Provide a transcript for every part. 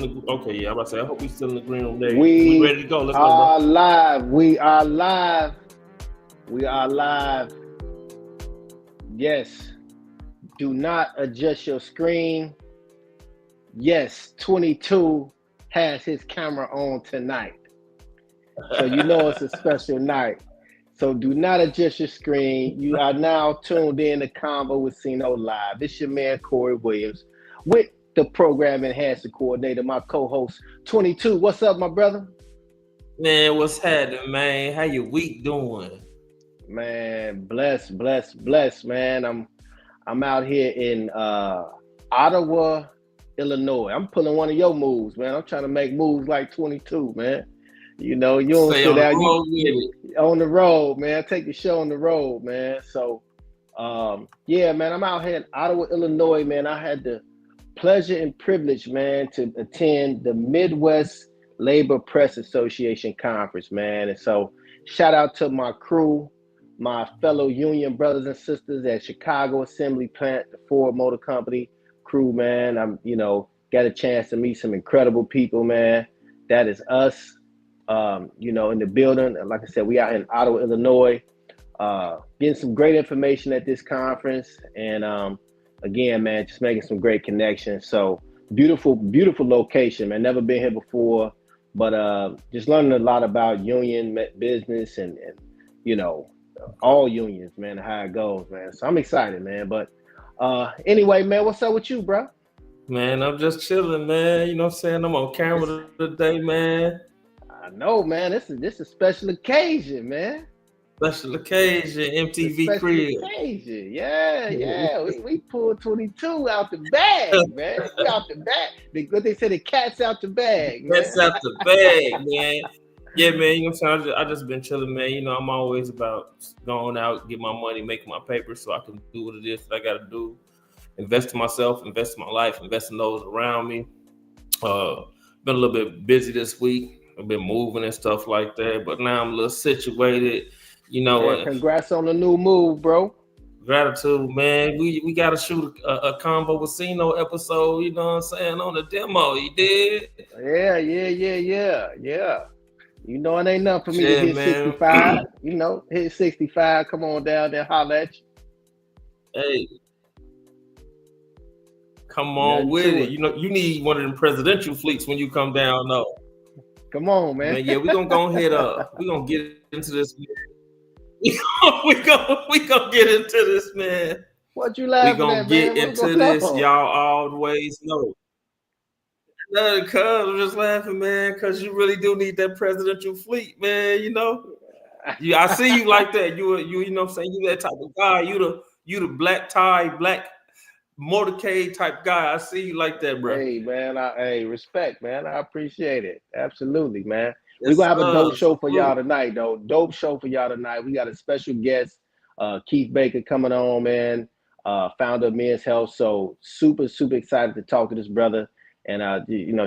Okay, yeah, I'm about to say, I hope we still in the green room there. We We ready to go. Let's go, bro. are live. We are live. We are live. Yes. Do not adjust your screen. Yes, 22 has his camera on tonight. So you know it's a special night. So do not adjust your screen. You are now tuned in to CONVO with CINO Live. It's your man, Corey Williams, with the program enhancer coordinator, my co-host, 22. What's up, my brother? Man, what's happening, man? How your week doing? Man, bless, man. I'm out here in Ottawa, Illinois. I'm pulling one of your moves, man. I'm trying to make moves like 22, man. You know, you don't Stay sit on the down, road with it. on the road, man. Take the show on the road, man. So yeah, man, I'm out here in Ottawa, Illinois, man. I had the pleasure and privilege, man, to attend the Midwest Labor Press Association conference, man. And so shout out to my crew, my fellow union brothers and sisters at Chicago Assembly Plant, the Ford Motor Company crew, man. I'm, got a chance to meet some incredible people, man. That is us, in the building. Like I said, we out in Ottawa, Illinois, getting some great information at this conference. And again, man, just making some great connections. So beautiful location, man. Never been here before, but just learning a lot about union business and all unions, man, and how it goes, man. So I'm excited, man. But anyway, man, what's up with you, bro? Man, I'm just chilling, man. You know what I'm saying? I'm on camera today, man. I know, man. This is a special occasion, man. Special occasion, It's a MTV special crib. occasion. Yeah. We pulled 22 out the bag, man. We out the bag. What they say, the cat's out the bag, man. That's out the bag, man. Yeah, man. You know what I'm saying? I just been chilling, man. You know, I'm always about going out, get my money, making my paper, so I can do what it is that I got to do. Invest in myself, invest in my life, invest in those around me. Been a little bit busy this week. I've been moving and stuff like that, but now I'm a little situated. You know, Man, congrats on the new move, bro. Gratitude, man. We got to shoot a CONVO with CINO episode. You know what I'm saying, on the demo. You did? Yeah. You know, it ain't nothing for me to hit man. 65. Hit 65. Come on down there, holla at you. Hey, come on with it. You know, you need one of them presidential fleets when you come down, though. Come on, man. Yeah, we're gonna go ahead. We're gonna get into this. we gonna get into this, man. What you laughing we gonna at, get man? into this. Y'all always know. No, cuz I'm just laughing, man, because you really do need that presidential fleet, man. You know, I see you like that. You know what I'm saying? You that type of guy. You the black tie, black motorcade type guy. I see you like that, bro. Hey, man. Respect, man. I appreciate it. Absolutely, man. We're going to have a dope show for y'all tonight, though. Dope show for y'all tonight. We got a special guest, Keith Baker, coming on, man, founder of Men's Health. So super excited to talk to this brother. And,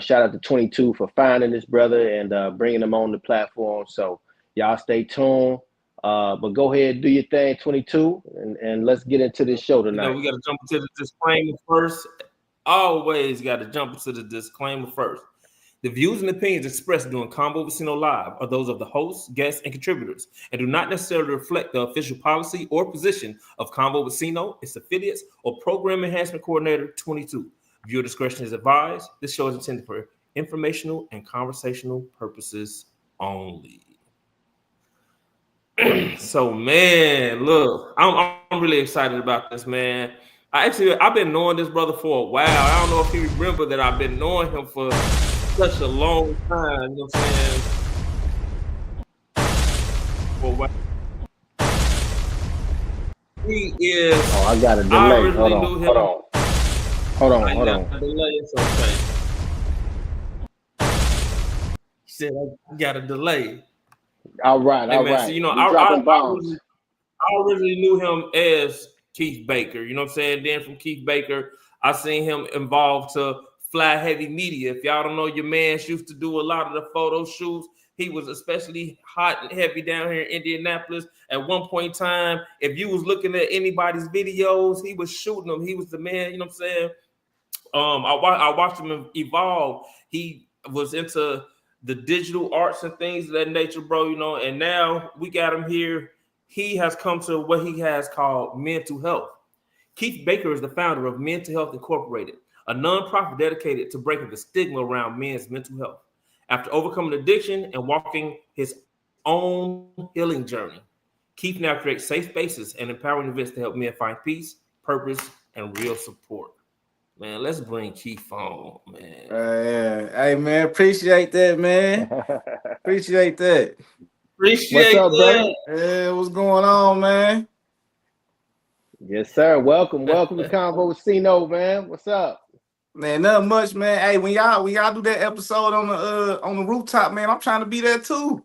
shout out to 22 for finding this brother and bringing him on the platform. So y'all stay tuned. But go ahead and do your thing, 22, and let's get into this show tonight. We got to jump into the disclaimer first. Always got to jump into the disclaimer first. The views and opinions expressed during CONVO with CINO Live are those of the hosts, guests, and contributors, and do not necessarily reflect the official policy or position of CONVO with CINO, its affiliates, or Program Enhancement Coordinator 22. Viewer discretion is advised. This show is intended for informational and conversational purposes only. So, man, look, I'm really excited about this, man. I've been knowing this brother for a while. I don't know if you remember that I've been knowing him for such a long time. You know what I'm saying? For a while. He is. Oh, I got a delay. Hold on. He said I got a delay. All right. So, I originally knew him as Keith Baker. You know what I'm saying? Then from Keith Baker, I seen him involved to Fly Heavy Media. If y'all don't know, your man used to do a lot of the photo shoots. He was especially hot and heavy down here in Indianapolis. At one point in time, if you was looking at anybody's videos, he was shooting them. He was the man, you know what I'm saying? I watched him evolve. He was into the digital arts and things of that nature, bro. And now we got him here. He has come to what he has called mental health. Keith Baker is the founder of Mental Health Incorporated, a nonprofit dedicated to breaking the stigma around men's mental health. After overcoming addiction and walking his own healing journey, Keith now creates safe spaces and empowering events to help men find peace, purpose, and real support. Man, let's bring Keith on, man. Yeah. Hey man, appreciate that, man. Appreciate that. What's Appreciate up, brother? that. Yeah, what's going on, man? Yes, sir. Welcome to Convo with CINO, man. What's up? Man, nothing much, man. Hey, when y'all do that episode on the rooftop, man, I'm trying to be there too.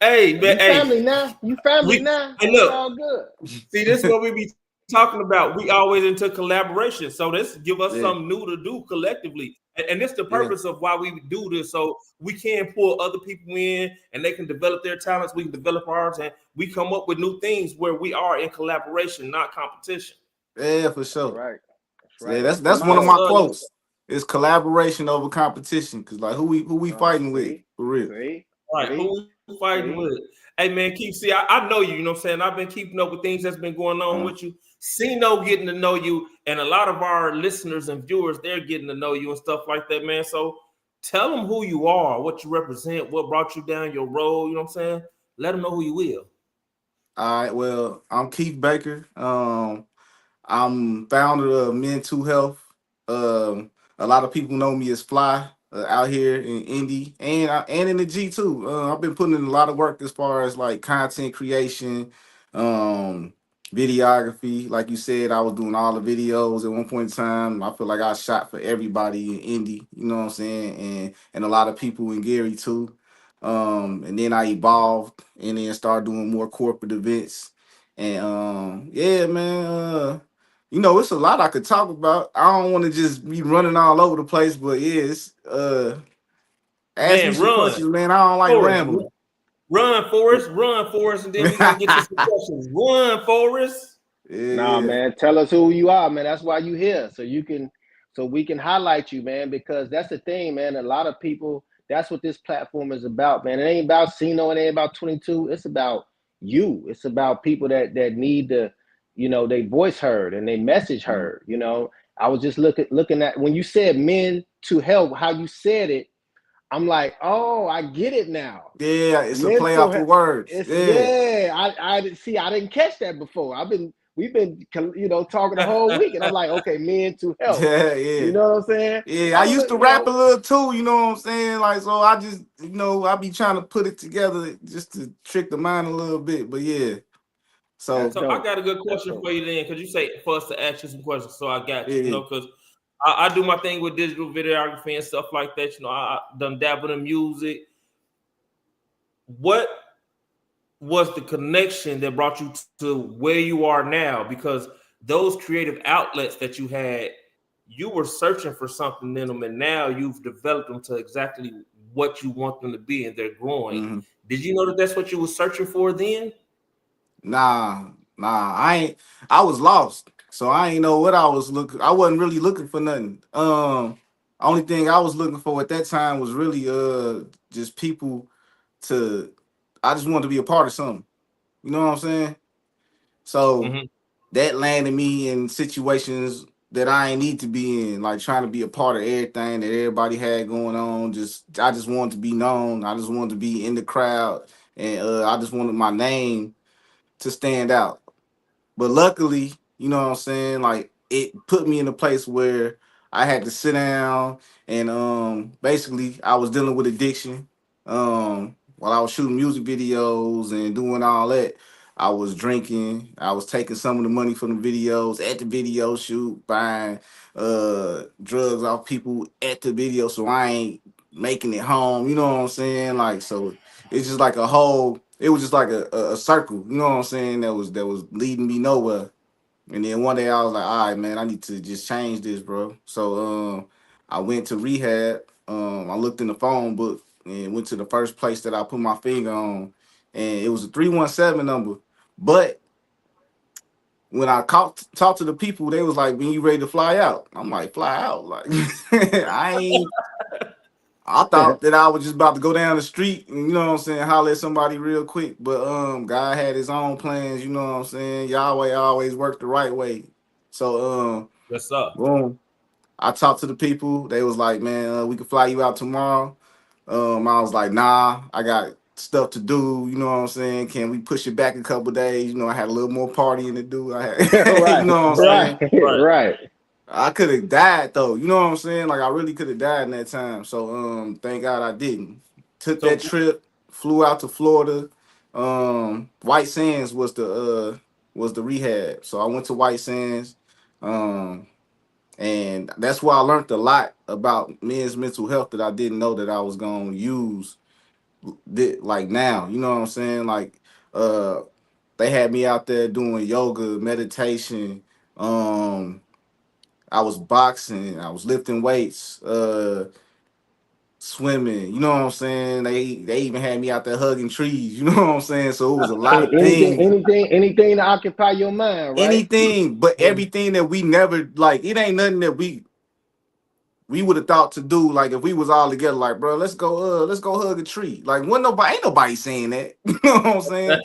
Hey, man, You hey, family now. You family we now. hey It's look, all good. see, this is what we be talking about. We always into collaboration. So this give us Yeah, something new to do collectively. And this the yeah. purpose of why we do this. So we can pull other people in and they can develop their talents. We can develop ours and we come up with new things where we are in collaboration, not competition. Yeah, for That's sure. right. That's Yeah, right. that's That's the that's one of Yes, my motto. sir. Yes, quotes. It's collaboration over competition. Cause like who we fighting with See, for real? see, right. see, Who we fighting see. with? Hey man, keep see. I know you. You know what I'm saying. I've been keeping up with things that's been going on Uh, with you. CINO getting to know you, and a lot of our listeners and viewers they're getting to know you and stuff like that, man. So tell them who you are, what you represent, what brought you down your road. You know what I'm saying? Let them know who you will. all right, well, I'm Keith Baker. I'm founder of Mental Health. A lot of people know me as Fly out here in Indy and in the G too. I've been putting in a lot of work as far as like content creation, um, videography. Like you said, I was doing all the videos at one point in time. I feel like I shot for everybody in Indy. You know what I'm saying, and a lot of people in Gary too. And then I evolved and then started doing more corporate events. And yeah, man. It's a lot I could talk about. I don't want to just be running all over the place, but yeah, ask me Man, some run, questions, man. I don't like Forrest, rambling. run, Forrest, and then we're gonna get to some questions. Run, Forrest. Nah, Yeah, man. Tell us who you are, man. That's why you here. So we can highlight you, man, because that's the thing, man. A lot of people, that's what this platform is about, man. It ain't about CINO, it ain't about 22. It's about you. It's about people that need to, they voice heard and they message Mhm. heard. I was just looking at when you said men to help, how you said it. I'm like, oh, I get it now. Yeah, it's a play Mental off health. of words. It's Yeah, yeah. I didn't see. I didn't catch that before. We've been talking the whole week, and I'm like, okay, mental health. yeah, yeah, You know what I'm saying? yeah. I I'm used look, to rap a little too. You know what I'm saying? Like, so I just, I be trying to put it together just to trick the mind a little bit. But yeah, That's so So I dope. got a good That's question dope. for you then, because you say for us to ask you some questions. So I got you, yeah, because I do my thing with digital videography and stuff like that. I done dabbled in music. What was the connection that brought you to where you are now? Because those creative outlets that you had, you were searching for something in them, and now you've developed them to exactly what you want them to be, and they're growing. hmm Did you know that that's what you were searching for then? nah. I ain't. I was lost, so I ain't know what I was looking. I wasn't really looking for nothing. Only thing I was looking for at that time was really just people to. I just wanted to be a part of something. You know what I'm saying? So Mm-hmm. that landed me in situations that I ain't need to be in, like trying to be a part of everything that everybody had going on. I just wanted to be known. I just wanted to be in the crowd, and I just wanted my name to stand out. But luckily, you know what I'm saying, like it put me in a place where I had to sit down and basically I was dealing with addiction. While I was shooting music videos and doing all that, I was drinking. I was taking some of the money from the videos at the video shoot, buying drugs off people at the video, so I ain't making it home. You know what I'm saying? Like, so it's just like a whole. It was just like a circle. You know what I'm saying? That was leading me nowhere. And then one day I was like, all right, man, I need to just change this, bro. So I went to rehab. I looked in the phone book and went to the first place that I put my finger on, and it was a 317 number. But when I talk to the people, they was like, "When you ready to fly out?" I'm like, "Fly out?" Like I ain't. I thought that I was just about to go down the street and, you know what I'm saying, holler at somebody real quick. But God had his own plans, you know what I'm saying? Yahweh always worked the right way. So What's up? boom. I talked to the people. They was like, "Man, we can fly you out tomorrow." I was like, "Nah, I got stuff to do, you know what I'm saying? Can we push it back a couple days?" You know, I had a little more partying to do. I had you Right, know what I'm Right, saying? right, right. right. I could have died though. You know what I'm saying? Like I really could have died in that time. So thank God I didn't. Took that So trip, flew out to Florida. White Sands was the rehab. So I went to White Sands. Um and that's where I learned a lot about men's mental health that I didn't know that I was gonna use like now. You know what I'm saying? Like uh they had me out there doing yoga, meditation, um I was boxing, I was lifting weights, swimming, you know what I'm saying? They even had me out there hugging trees, you know what I'm saying? So it was a lot of Anything, things, anything to occupy your mind, right? anything, but everything that we never like, it ain't nothing that we would have thought to do like if we was all together, like, bro, let's go hug a tree. Like ain't nobody saying that. You know what I'm saying?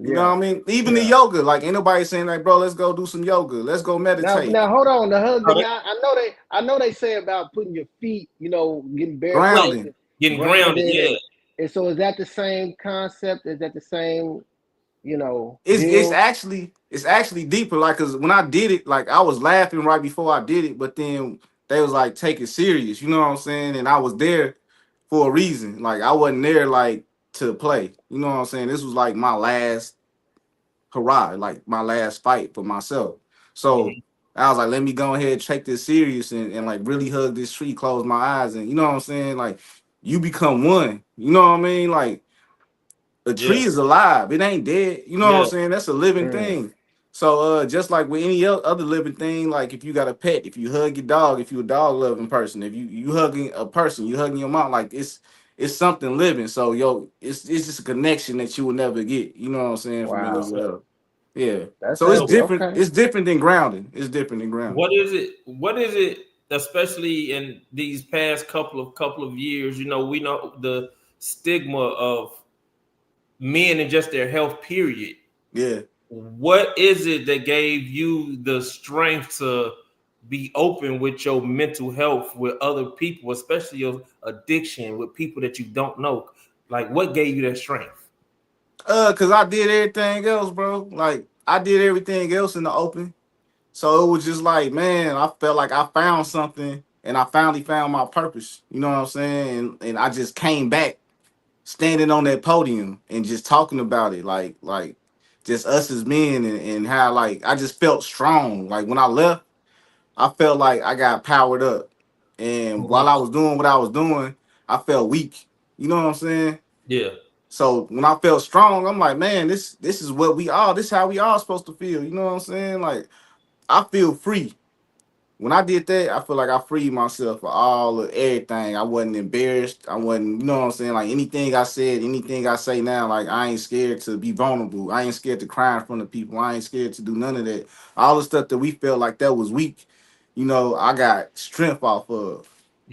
You know Yeah, what I mean? Even the yeah. yoga, like ain't nobody saying like, bro, let's go do some yoga, let's go meditate. Now hold on. The oh, hugging. Now I know they say about putting your feet, getting barefoot, Grounding. getting grounded, grounded, yeah. and so is that the same concept? Is that the same, It's deal? actually deeper. Like, cause when I did it, like I was laughing right before I did it, but then they was like, take it serious. You know what I'm saying? And I was there for a reason. Like I wasn't there like to play. You know what I'm saying? This was like my last hurrah, like my last fight for myself. So Mhm. I was like, let me go ahead and take this serious and like really hug this tree, close my eyes, and you know what I'm saying? Like you become one. You know what I mean? Like a Yeah, tree is alive. It ain't dead. You know what I'm yeah, saying? That's a living Mm, thing. So just like with any other living thing, like if you got a pet, if you hug your dog, if you a dog loving person, if you hugging a person, you hugging your mom, like it's something living. So it's just a connection that you will never get. You know what I'm saying from yes, wow, anywhere sir. else. Yeah. that's So it's heavy. So different. Okay. It's different than grounding. It's different than grounding. what is it? What is it? Especially in these past couple of years, we know the stigma of men and just their health. Period. Yeah. What is it that gave you the strength to be open with your mental health with other people, especially your addiction with people that you don't know? Like, what gave you that strength? Cause I did everything else, bro. Like I did everything else in the open. So it was just like, man, I felt like I found something and I finally found my purpose. You know what I'm saying? And I just came back standing on that podium and just talking about it. Like just us as men and how like I just felt strong. Like when I left, I felt like I got powered up. And Mhm. while I was doing what I was doing, I felt weak. You know what I'm saying? Yeah, So when I felt strong, I'm like, man, this is what we all, this is how we all supposed to feel. You know what I'm saying? Like I feel free. When I did that, I feel like I freed myself for all of everything. I wasn't embarrassed. I wasn't, you know what I'm saying? Like anything I said, anything I say now, like I ain't scared to be vulnerable. I ain't scared to cry in front of people. I ain't scared to do none of that. All the stuff that we felt like that was weak, I got strength off of.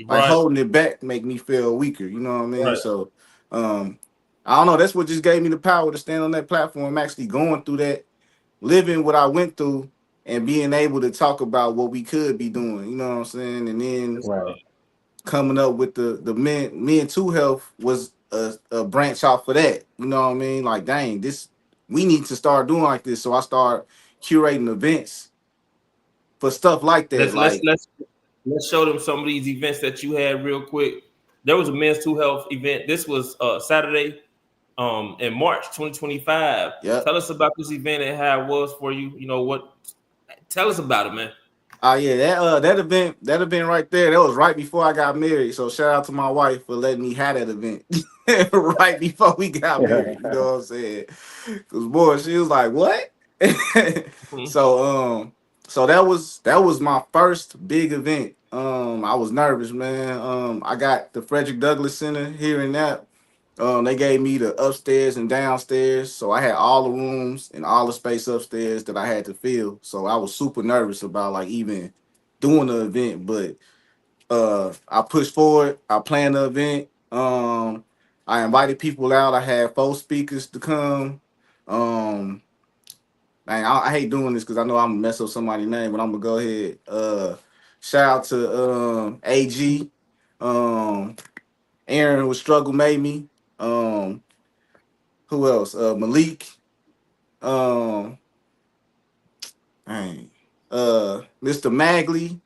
Like right, holding it back make me feel weaker. You know what I mean? right. So um I don't know. That's what just gave me the power to stand on that platform, actually going through that, living what I went through and being able to talk about what we could be doing, you know what I'm saying? And then Yes, Right. coming up with the mental health was a branch off for that. You know what I mean? Like, dang, this we need to start doing like this. So I start curating events for stuff like that. let's let's Like, let's let's show them some of these events that you had real quick. There was a mental health event. This was Saturday, in March 2025. yep. Tell us about this event and how it was for you. You know what? Tell us about it, man. Yeah, that event right there, that was right before I got married. So shout out to my wife for letting me have that event right before we got married. You know what I'm saying? Cause boy, she was like, "What?" Mhm. so that was my first big event. I was nervous, man. I got the Frederick Douglass Center here in that. They gave me the upstairs and downstairs, so I had all the rooms and all the space upstairs that I had to fill. So I was super nervous about like even doing the event, but I pushed forward. I planned the event. I invited people out. I had 4 speakers to come. Um, man, I hate doing this because I know I'm gonna mess up somebody's name, but I'm gonna go ahead. Shout out to AG. Um, Aaron with Struggle Made Me. Um, who else? Malik. Um, dang. Mr. Magley.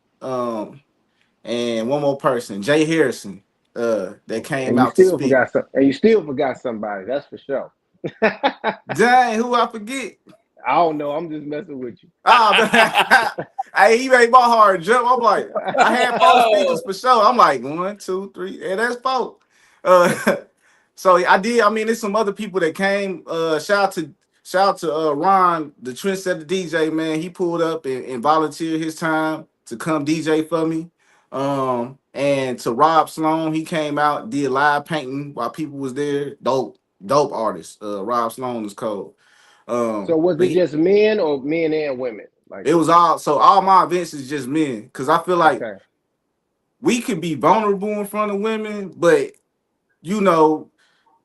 And one more person, Jay Harrison. That came And you out to still speak. forgot some. And you still forgot somebody. That's for sure. Dang, who I forget? I don't know. I'm just messing with you. Oh, hey, he made my heart jump. I'm like, I had 4 speakers for sure. I'm like 1, 2, 3, and that's 4. Uh, so I did. I mean, there's some other people that came. Shout out to Ron, the trendsetter DJ, man. He pulled up and volunteered his time to come DJ for me. And to Rob Sloan, he came out, did live painting while people was there. Dope artist. Rob Sloan is cold. So was But it just men or men and women? Like, it was all my events is just men, because I feel like okay, we could be vulnerable in front of women, but you know,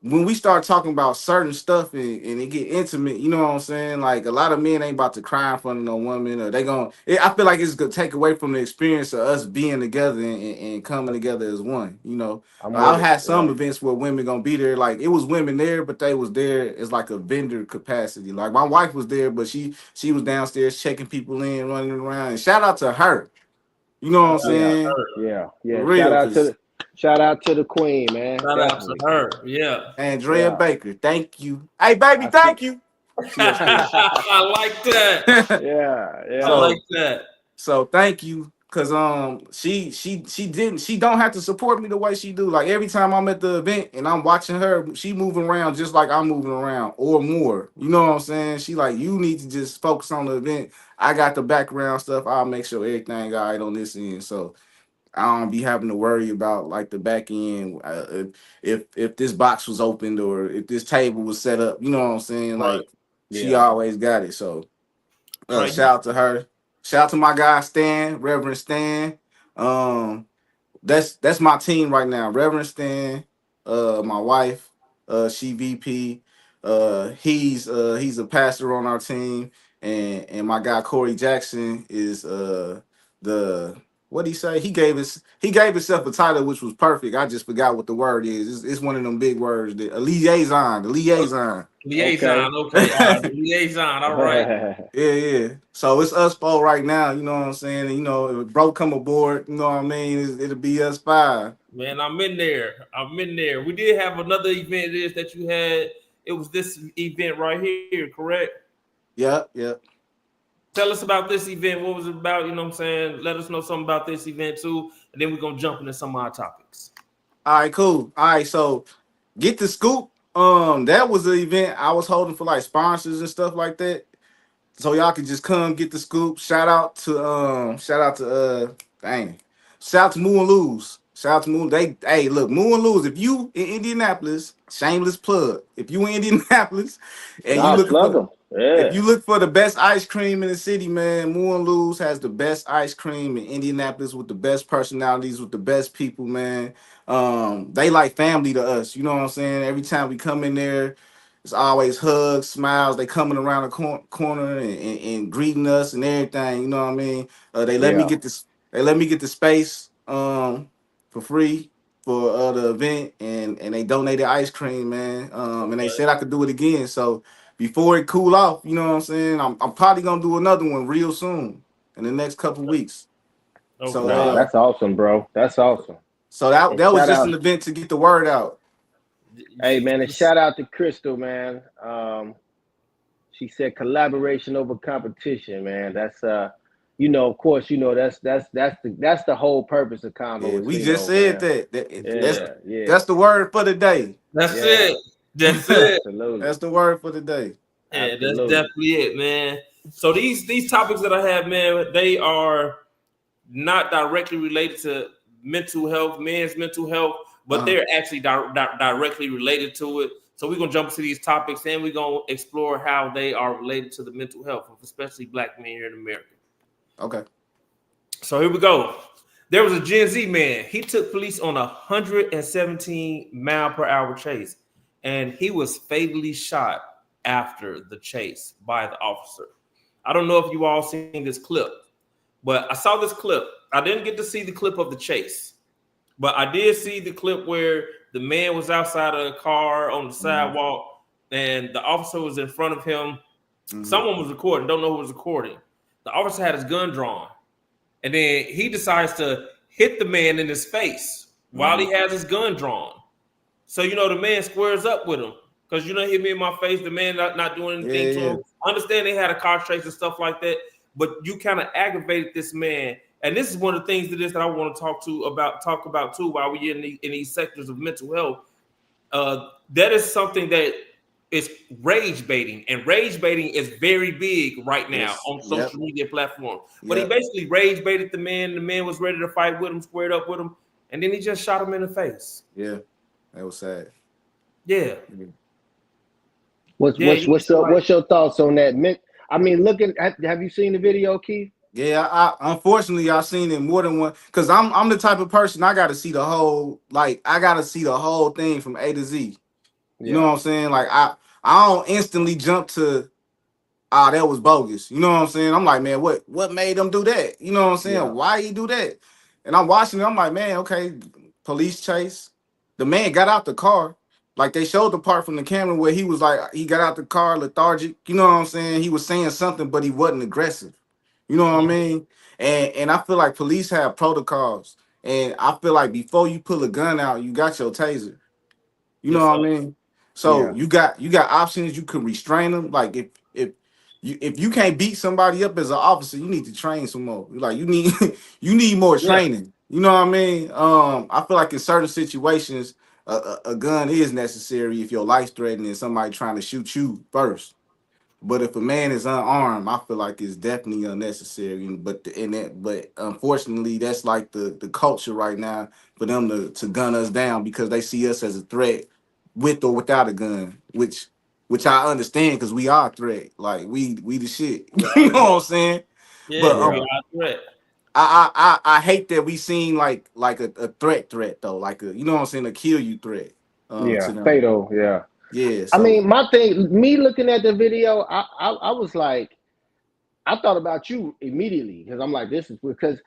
when we start talking about certain stuff and it get intimate, you know what I'm saying? Like a lot of men ain't about to cry in front of no woman, or they gonna. I feel like it's gonna take away from the experience of us being together and coming together as one. You know, I'm with I've it. had Yeah, some events where women gonna be there. Like it was women there, but they was there as like a vendor capacity. Like my wife was there, but she was downstairs checking people in, running around. And shout out to her. You know what I'm yeah, saying? For yeah. real, cause Shout out to the queen, man. Shout out to Definitely. her. Yeah. Andrea Yeah, Baker, thank you. Hey baby, I see. thank you. She upstairs. I like that. Yeah, I yeah. like so that. so thank you. Cause she don't have to support me the way she do. Like every time I'm at the event and I'm watching her, she moving around just like I'm moving around or more. You know what I'm saying? She like, you need to just focus on the event. I got the background stuff. I'll make sure everything all right on this end. So I don't be having to worry about like the back end. If this box was opened or if this table was set up, you know what I'm saying? Right. Like she Yeah. always got it. So Right. shout out to her. Shout out to my guy Stan, Reverend Stan. Um, that's my team right now. Reverend Stan, my wife, she VP. He's a pastor on our team, and my guy Corey Jackson is the what did he say? He gave himself a title which was perfect. I just forgot what the word is. It's one of them big words. A liaison. The liaison. Okay. Liaison. Okay. All right. The liaison. All right. Yeah. So it's us 4 right now, you know what I'm saying? And, you know, if bro come aboard, you know what I mean? It'll be us 5. Man, I'm in there. I'm in there. We did have another event is that you had. It was this event right here, correct? Yep. Tell us about this event. What was it about? You know what I'm saying? Let us know something about this event too. And then we're gonna jump into some of our topics. All right, cool. All right, so get the scoop. That was the event I was holding for like sponsors and stuff like that. So y'all can just come get the scoop. Dang. Shout out to Moo and Lose. Shout out to Moo. Hey, look, Moo and Lose. If you in Indianapolis, shameless plug. If you in Indianapolis and you Nah, looking plug for them. if Yeah. you look for the best ice cream in the city, man, Moo and Lou's has the best ice cream in Indianapolis with the best personalities, with the best people, man. They like family to us. You know what I'm saying? Every time we come in there, it's always hugs, smiles. They coming around the corner and greeting us and everything. You know what I mean? They let me Yeah. get this. They let me get the space for free for the event, and they donated ice cream, man. And they Okay. said I could do it again. So before it cool off, you know what I'm saying? I'm probably gonna do another one real soon in the next couple weeks. So Okay. Man, that's awesome, bro. That's awesome. so that And that was shout just out, an event to get the word out. hey man, and shout out to Crystal, man. She said collaboration over competition, man. That's of course, that's the whole purpose of Convo Yeah, with we just CINO, said man. that. Yeah, yeah, That's the word for the day. That's yeah. it. That's it. Absolutely. That's the word for the day. Yeah, that's Absolutely. definitely it, man. So these topics that I have, man, they are not directly related to mental health, men's mental health, but they're actually directly related to it. So we're gonna jump into these topics and we're gonna explore how they are related to the mental health of especially Black men here in America. Okay. So here we go. There was a Gen Z man. He took police on a 117-mile-per-hour chase, and he was fatally shot after the chase by the officer. I don't know if you all seen this clip, but I saw this clip. I didn't get to see the clip of the chase, but I did see the clip where the man was outside of the car on the sidewalk, and the officer was in front of him. Someone was recording. Don't know who was recording. The officer had his gun drawn. And then he decides to hit the man in his face while he has his gun drawn. So, the man squares up with him. Because, hit me in my face, the man not doing anything to him. I understand they had a car chase and stuff like that, but you kind of aggravated this man. And this is one of the things that I want to talk about too while we're in these sectors of mental health. That is something that is rage baiting, and rage baiting is very big right now on social media platforms. But he basically rage baited the man. The man was ready to fight with him, squared up with him, and then he just shot him in the face. Yeah, that was sad. Yeah. What's your thoughts on that? I mean, have you seen the video, Keith? Yeah, I unfortunately I've seen it more than one, because I'm the type of person I gotta see the whole thing from A to Z. You know what I'm saying? Like I don't instantly jump to that was bogus. You know what I'm saying? I'm like, man, what made them do that? You know what I'm saying? Yeah. Why he do that? And I'm watching it, I'm like, man, okay, police chase. The man got out the car. Like they showed the part from the camera where he was like, he got out the car lethargic. You know what I'm saying? He was saying something, but he wasn't aggressive. You know what I mean? And I feel like police have protocols. And I feel like before you pull a gun out, you got your taser. You know what I mean? So you got options. You can restrain them. Like if you can't beat somebody up as an officer, you need to train some more. Like you need more training. You know what I mean? I feel like in certain situations, a gun is necessary if your life's threatening and somebody trying to shoot you first. But if a man is unarmed, I feel like it's definitely unnecessary. But unfortunately, that's like the culture right now for them to gun us down because they see us as a threat with or without a gun, which I understand because we are a threat. Like we the shit. You know what I'm saying? Yeah, but we are a threat. I hate that we seen like a threat though, like a, you know what I'm saying, a kill you threat. To them. Fatal. Yeah. Yeah. So. I mean, my thing, me looking at the video, I was like, I thought about you immediately because I'm like, this is because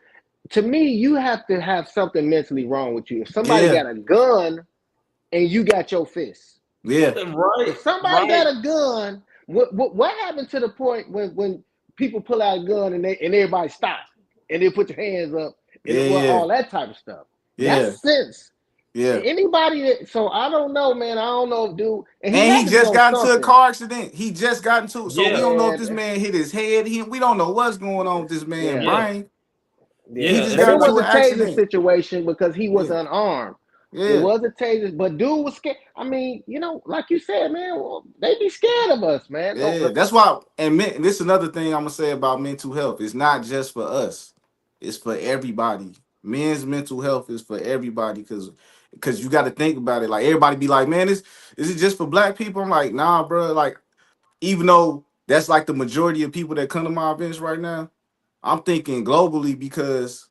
to me, you have to have something mentally wrong with you. If somebody got a gun and you got your fist, right. If somebody got a gun, what happened to the point when people pull out a gun and everybody stops and they put your hands up and all that type of stuff? That's sense. Yeah. Anybody so I don't know, man. I don't know, dude. And he just got into a car accident. He just got into it. So we don't know if this man hit his head. We don't know what's going on with this man's brain. Yeah. He just got into an accident situation because he was unarmed. It was a taser, but dude was scared. I mean, like you said, man, they be scared of us, man. Yeah, that's why. And this is another thing I'm gonna say about mental health. It's not just for us. It's for everybody. Men's mental health is for everybody because you got to think about it. Like everybody be like, man, is it just for black people? I'm like, nah, bro. Like, even though that's like the majority of people that come to my events right now, I'm thinking globally because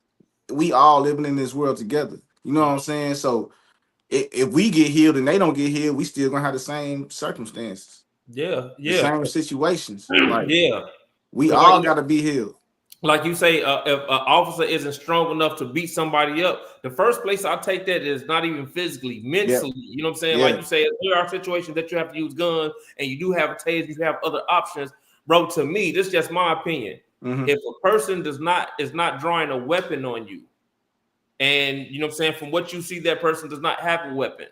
we all living in this world together. You know what I'm saying? So if we get healed and they don't get healed, we still gonna have the same circumstances. The same situations. Like, we all gotta be healed. Like you say, if an officer isn't strong enough to beat somebody up, the first place I take that is not even physically, mentally. You know what I'm saying? Like you say, there are situations that you have to use guns and you do have a taser, you have other options. Bro, to me, this is just my opinion. If a person is not drawing a weapon on you, and you know what I'm saying, from what you see, that person does not have a weapon.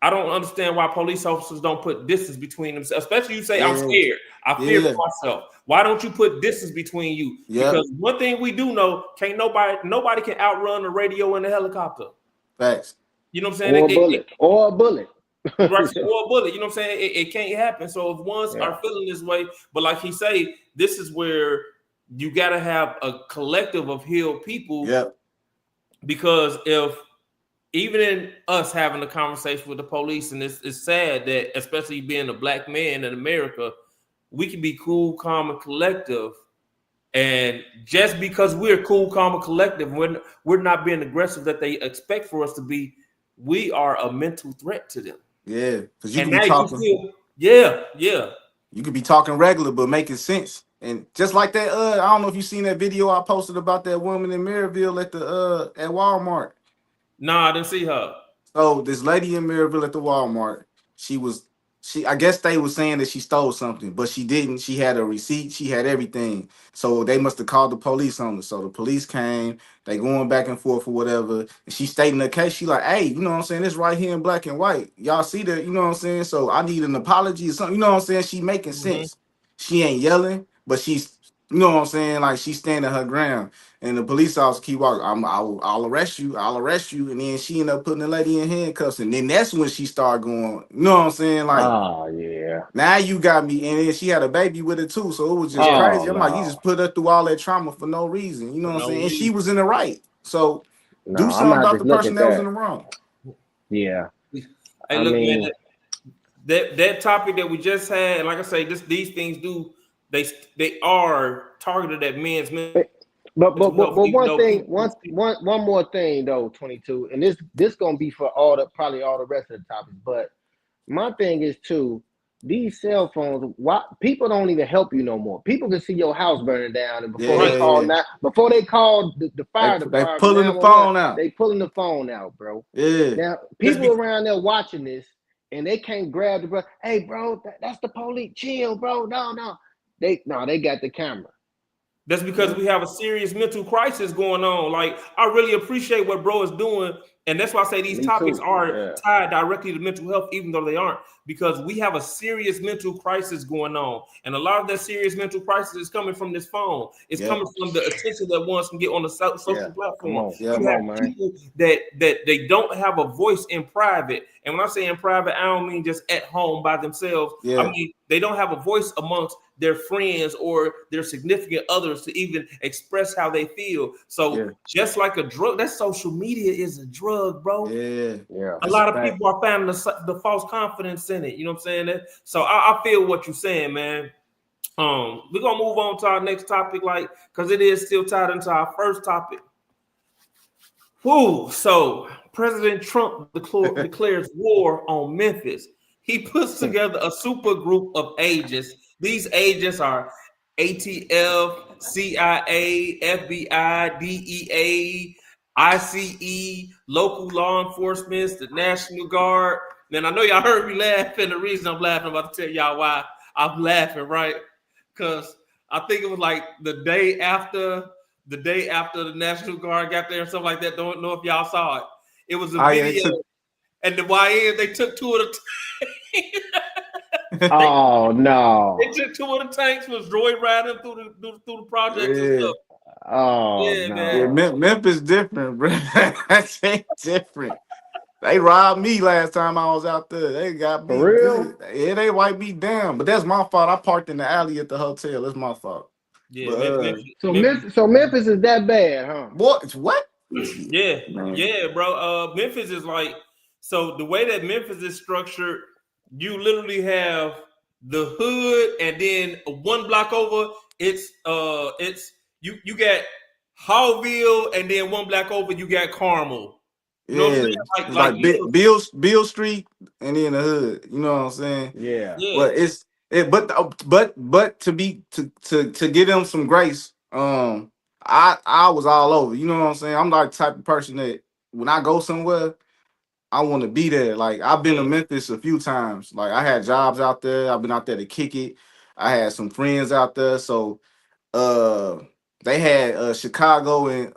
I don't understand why police officers don't put distance between themselves. Especially you say, I'm scared. I fear for myself. Why don't you put distance between you? Because one thing we do know, nobody can outrun a radio and a helicopter. Facts. You know what I'm saying? Or a bullet. Right, or a bullet. You know what I'm saying? It can't happen. So if ones are feeling this way, but like he say, this is where you got to have a collective of healed people. Yep. Because if even in us having a conversation with the police, and it's sad that, especially being a black man in America, we can be cool, calm, and collective. And just because we're cool, calm, and collective, we're not being aggressive that they expect for us to be, we are a mental threat to them. Yeah, because you And can be now talking. you feel, yeah. You could be talking regular, but making sense. And just like that, I don't know if you seen that video I posted about that woman in Maryville at Walmart. Nah, I didn't see her. So this lady in Maryville at the Walmart, I guess they were saying that she stole something, but she didn't. She had a receipt, she had everything. So they must have called the police on her. So the police came, they going back and forth or whatever. And she stating the case. She like, hey, you know what I'm saying? It's right here in black and white. Y'all see that, you know what I'm saying? So I need an apology or something. You know what I'm saying? She making sense. She ain't yelling, but she's, you know what I'm saying? Like she's standing her ground. And the police officer keep walking. I'll arrest you. I'll arrest you. And then she ended up putting the lady in handcuffs. And then that's when she started going. You know what I'm saying? Like, oh yeah. now you got me. And then she had a baby with it too. So it was just Oh, crazy. I'm like, you no. just put her through all that trauma for no reason. You know what I'm saying? And she reason. was in the right. So No, do I'm something gonna have about to the look person at that was that. in the wrong. Yeah. Hey, I look, mean, man, that topic that we just had, and like I say, these things do they are targeted at men's mental but health. Even one though thing, people, one more thing though, 22, and this gonna be for probably all the rest of the topics. But my thing is too, these cell phones, why people don't even help you no more. People can see your house burning down, and before they call Yeah. before they call the fire They department, pulling the 911, phone out. they pulling the phone out, bro. Yeah. Now people around there watching this, and they can't grab the bro. Hey, bro, that's the police. Chill, bro. No. They got the camera. that's because we have a serious mental crisis going on. Like, I really appreciate what bro is doing. And that's why I say these Me topics too. are Yeah. tied directly to mental health, even though they aren't, because we have a serious mental crisis going on. And a lot of that serious mental crisis is coming from this phone. It's coming from the attention that one can get on the social platform. Come on, man. People that they don't have a voice in private. And when I say in private, I don't mean just at home by themselves. Yeah. I mean, they don't have a voice amongst their friends or their significant others to even express how they feel. So just like a drug, that social media is a drug, bro. Yeah. A lot of people are finding the false confidence in it. You know what I'm saying? So I feel what you're saying, man. We're gonna move on to our next topic, like, because it is still tied into our first topic. Whoo! So President Trump declares war on Memphis. He puts together a super group of agents. These agents are ATF, CIA, FBI, DEA, ICE, local law enforcement, the National Guard. Man, I know y'all heard me laughing. The reason I'm laughing, I'm about to tell y'all why I'm laughing, right? Because I think it was like the day after the National Guard got there and stuff like that. Don't know if y'all saw it. It was a video, and the YN, they took two of the Oh no! They took two of the tanks, was droid riding through the projects and stuff. Oh Yeah, no! man. Yeah, Memphis different, bro. That's different. They robbed me last time I was out there. They got me For real? good. Yeah, they wiped me down. But that's my fault. I parked in the alley at the hotel. That's my fault. Yeah, but, Memphis is that bad, huh? What? Yeah, yeah, bro. Memphis is like, so the way that Memphis is structured, you literally have the hood, and then one block over, it's you got Hallville, and then one block over, you got Carmel. You know what I'm saying? Like Bill Street, and then the hood. You know what I'm saying? Yeah. But to give them some grace, I was all over. You know what I'm saying? I'm like the type of person that when I go somewhere, I want to be there. Like, I've been to Memphis a few times. Like, I had jobs out there. I've been out there to kick it. I had some friends out there. So they had Chicago, and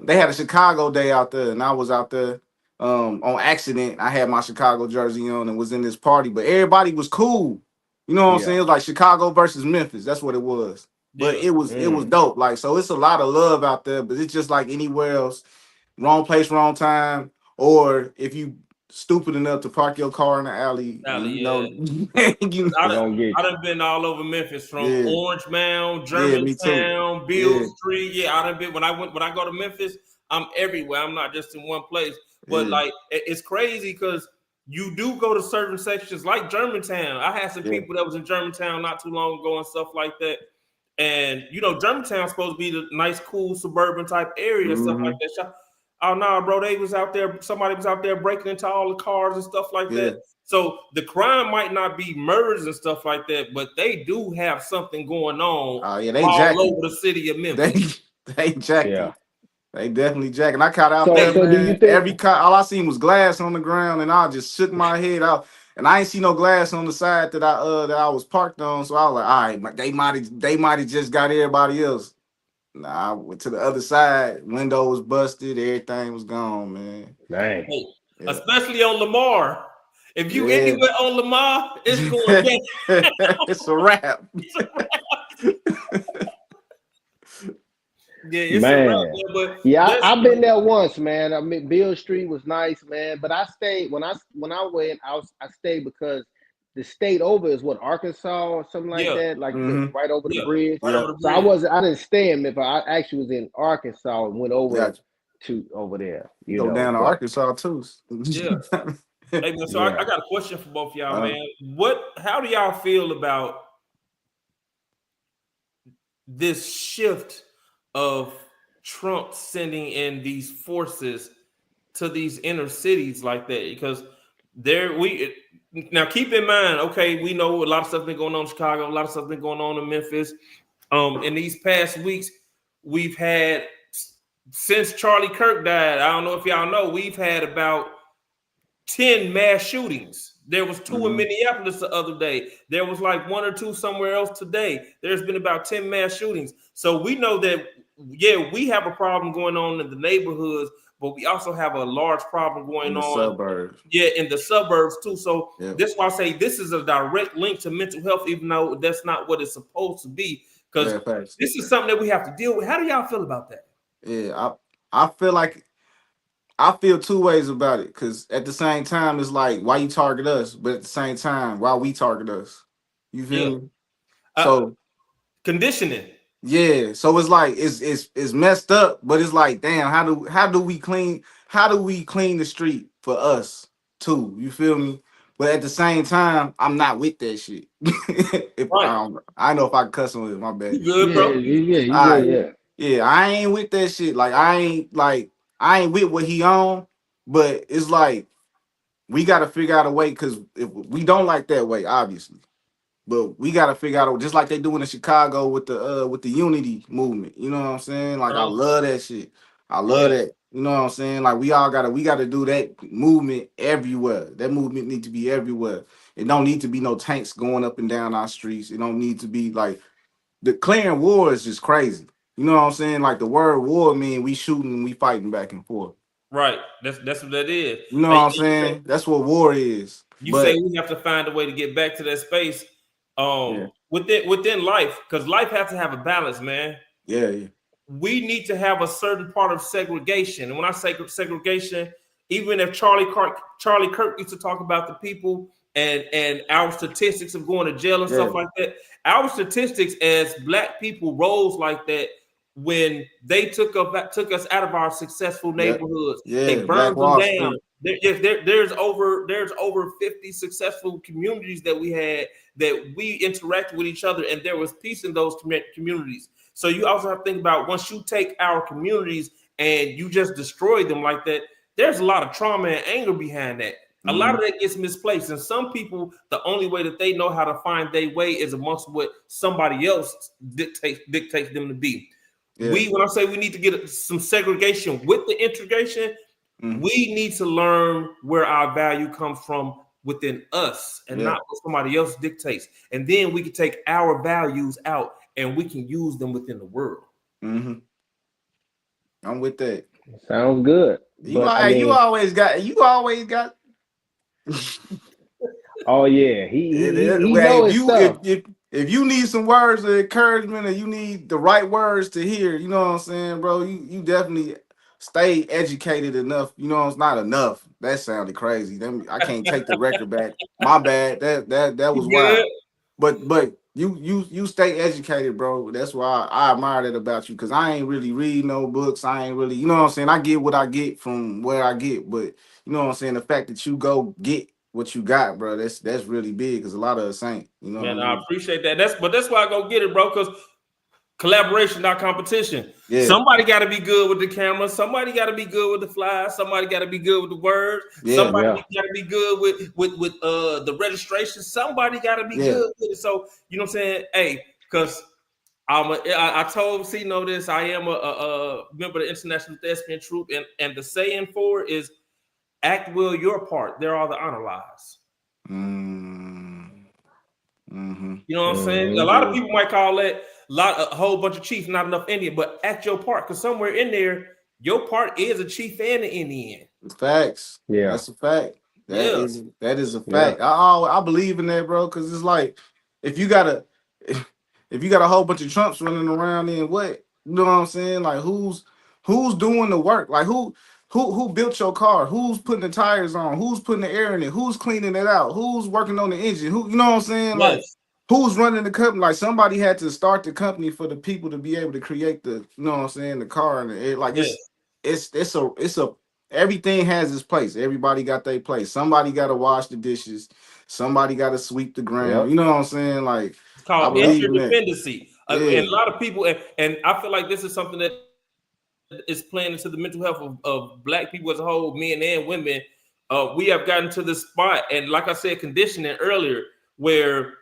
they had a Chicago day out there, and I was out there on accident. I had my Chicago jersey on and was in this party, but everybody was cool. You know what I'm saying? It was like Chicago versus Memphis. That's what it was. But it was dope. Like, so it's a lot of love out there, but it's just like anywhere else. Wrong place, wrong time. Or if you stupid enough to park your car in the alley, you know, I done been all over Memphis, from Orange Mound, Germantown, Beale Street. Yeah, I done been when I go to Memphis, I'm everywhere. I'm not just in one place. But like it's crazy because you do go to certain sections like Germantown. I had some people that was in Germantown not too long ago and stuff like that. And Germantown's supposed to be the nice, cool suburban type area and stuff like that. Oh no, bro, they was out there. Somebody was out there breaking into all the cars and stuff like that. So the crime might not be murders and stuff like that, but they do have something going on they all jacking. over the city of Memphis. They jacking. Yeah. They definitely jacking. I caught out there, so man. Do you think every car, all I seen was glass on the ground, and I just shook my head out. And I ain't see no glass on the side that I was parked on. So I was like, all right, they might have just got everybody else. Nah, I went to the other side. Window was busted. Everything was gone, man. Dang. Hey, especially on Lamar. If you anywhere on Lamar, it's going down. It's a wrap. Yeah, it's a wrap, but I've been there once, man. I mean, Beale Street was nice, man. But I stayed when I went. I stayed because the state over is what, Arkansas or something like that, like right over the bridge. Right over the so bridge. I didn't stay in Memphis. I actually was in Arkansas and went over to over there. You go know, down to Arkansas too. Yeah. Hey man, so I got a question for both of y'all, man. How do y'all feel about this shift of Trump sending in these forces to these inner cities like that? Because now keep in mind, okay, we know a lot of stuff been going on in Chicago, a lot of stuff been going on in Memphis. In these past weeks, we've had, since Charlie Kirk died, I don't know if y'all know, we've had about 10 mass shootings. There was 2 in Minneapolis the other day. There was like 1 or 2 somewhere else today. There's been about 10 mass shootings. So we know that, we have a problem going on in the neighborhoods, but we also have a large problem going on suburbs. In the suburbs too. So that's why I say this is a direct link to mental health, even though that's not what it's supposed to be. Because this is something that we have to deal with. How do y'all feel about that? Yeah, I feel 2 ways about it, because at the same time, it's like, why you target us? But at the same time, why we target us? You feel me? So conditioning. Yeah, so it's like it's messed up, but it's like, damn, how do we clean the street for us too? You feel me? But at the same time, I'm not with that shit. I know if I cuss on it, my bad. You good, bro? Yeah. I ain't with that shit. Like I ain't with what he on, but it's like we got to figure out a way, because if we don't like that way, obviously. But we gotta figure out, just like they do in Chicago with the unity movement. You know what I'm saying? Like I love that shit. I love that. You know what I'm saying? Like we gotta do that movement everywhere. That movement need to be everywhere. It don't need to be no tanks going up and down our streets. It don't need to be like declaring war is just crazy. You know what I'm saying? Like the word war mean we shooting and we fighting back and forth. Right. That's what that is. You know what I'm saying? That's what war is. You say we have to find a way to get back to that space. Within life, because life has to have a balance, man. Yeah. We need to have a certain part of segregation. And when I say segregation, even if Charlie Kirk used to talk about the people and our statistics of going to jail and stuff like that, our statistics as Black people rose like that when they took us out of our successful neighborhoods. They burned them down. There's over 50 successful communities that we had, that we interacted with each other, and there was peace in those communities. So you also have to think about, once you take our communities and you just destroy them like that, there's a lot of trauma and anger behind that. A lot of that gets misplaced, and some people, the only way that they know how to find their way is amongst what somebody else dictates them to be. When I say we need to get some segregation with the integration, we need to learn where our value comes from within us, and not what somebody else dictates. And then we can take our values out and we can use them within the world. I'm with that. Sounds good. You always got. Oh yeah, he knows his stuff. If you need some words of encouragement, or you need the right words to hear, you know what I'm saying, bro, you definitely stay educated enough. You know, it's not enough. That sounded crazy. I can't take the record back. My bad. That was wild. but you stay educated, bro. That's why I admire that about you, because I ain't really read no books. I ain't really, you know what I'm saying. I get what I get from where I get, but you know what I'm saying. The fact that you go get what you got, bro, that's really big, because a lot of us ain't. You know what I Man, I mean? appreciate that. That's why I go get it, bro. Because collaboration, not competition. Yeah, Somebody got to be good with the camera. Somebody got to be good with the fly. Somebody got to be good with the words. yeah, Somebody Yeah. got to be good with the registration. Somebody got to be yeah. good with it. So you know what I'm saying? Hey, because I told CINO this. I am a member of the International Thespian Troupe, and the saying for it is act well your part. There are the honor lies. Mm-hmm. You know what I'm saying? A lot of people might call that a whole bunch of chiefs, not enough Indian, but act your part, because somewhere in there, your part is a chief and an Indian. Facts. Yeah. That's a fact. Yeah. That is a Yeah. fact. I believe in that, bro. Because it's like, if you got a if you got a whole bunch of Trumps running around, then what? You know what I'm saying? Like, who's doing the work? Like, who built your car? Who's putting the tires on? Who's putting the air in it? Who's cleaning it out? Who's working on the engine? Who, you know what I'm saying? Like, Yes. who's running the company? Like, somebody had to start the company for the people to be able to create the, you know what I'm saying, the car and the air. Like, Yes. it's a everything has its place. Everybody got their place. Somebody got to wash the dishes. Somebody got to sweep the ground. Yep. You know what I'm saying? Like, It's I called Yep. believe in that. interdependency. And Yeah, a lot of people, and I feel like this is something that is playing into the mental health of Black people as a whole, men and women. We have gotten to this spot, and like I said, conditioning earlier, where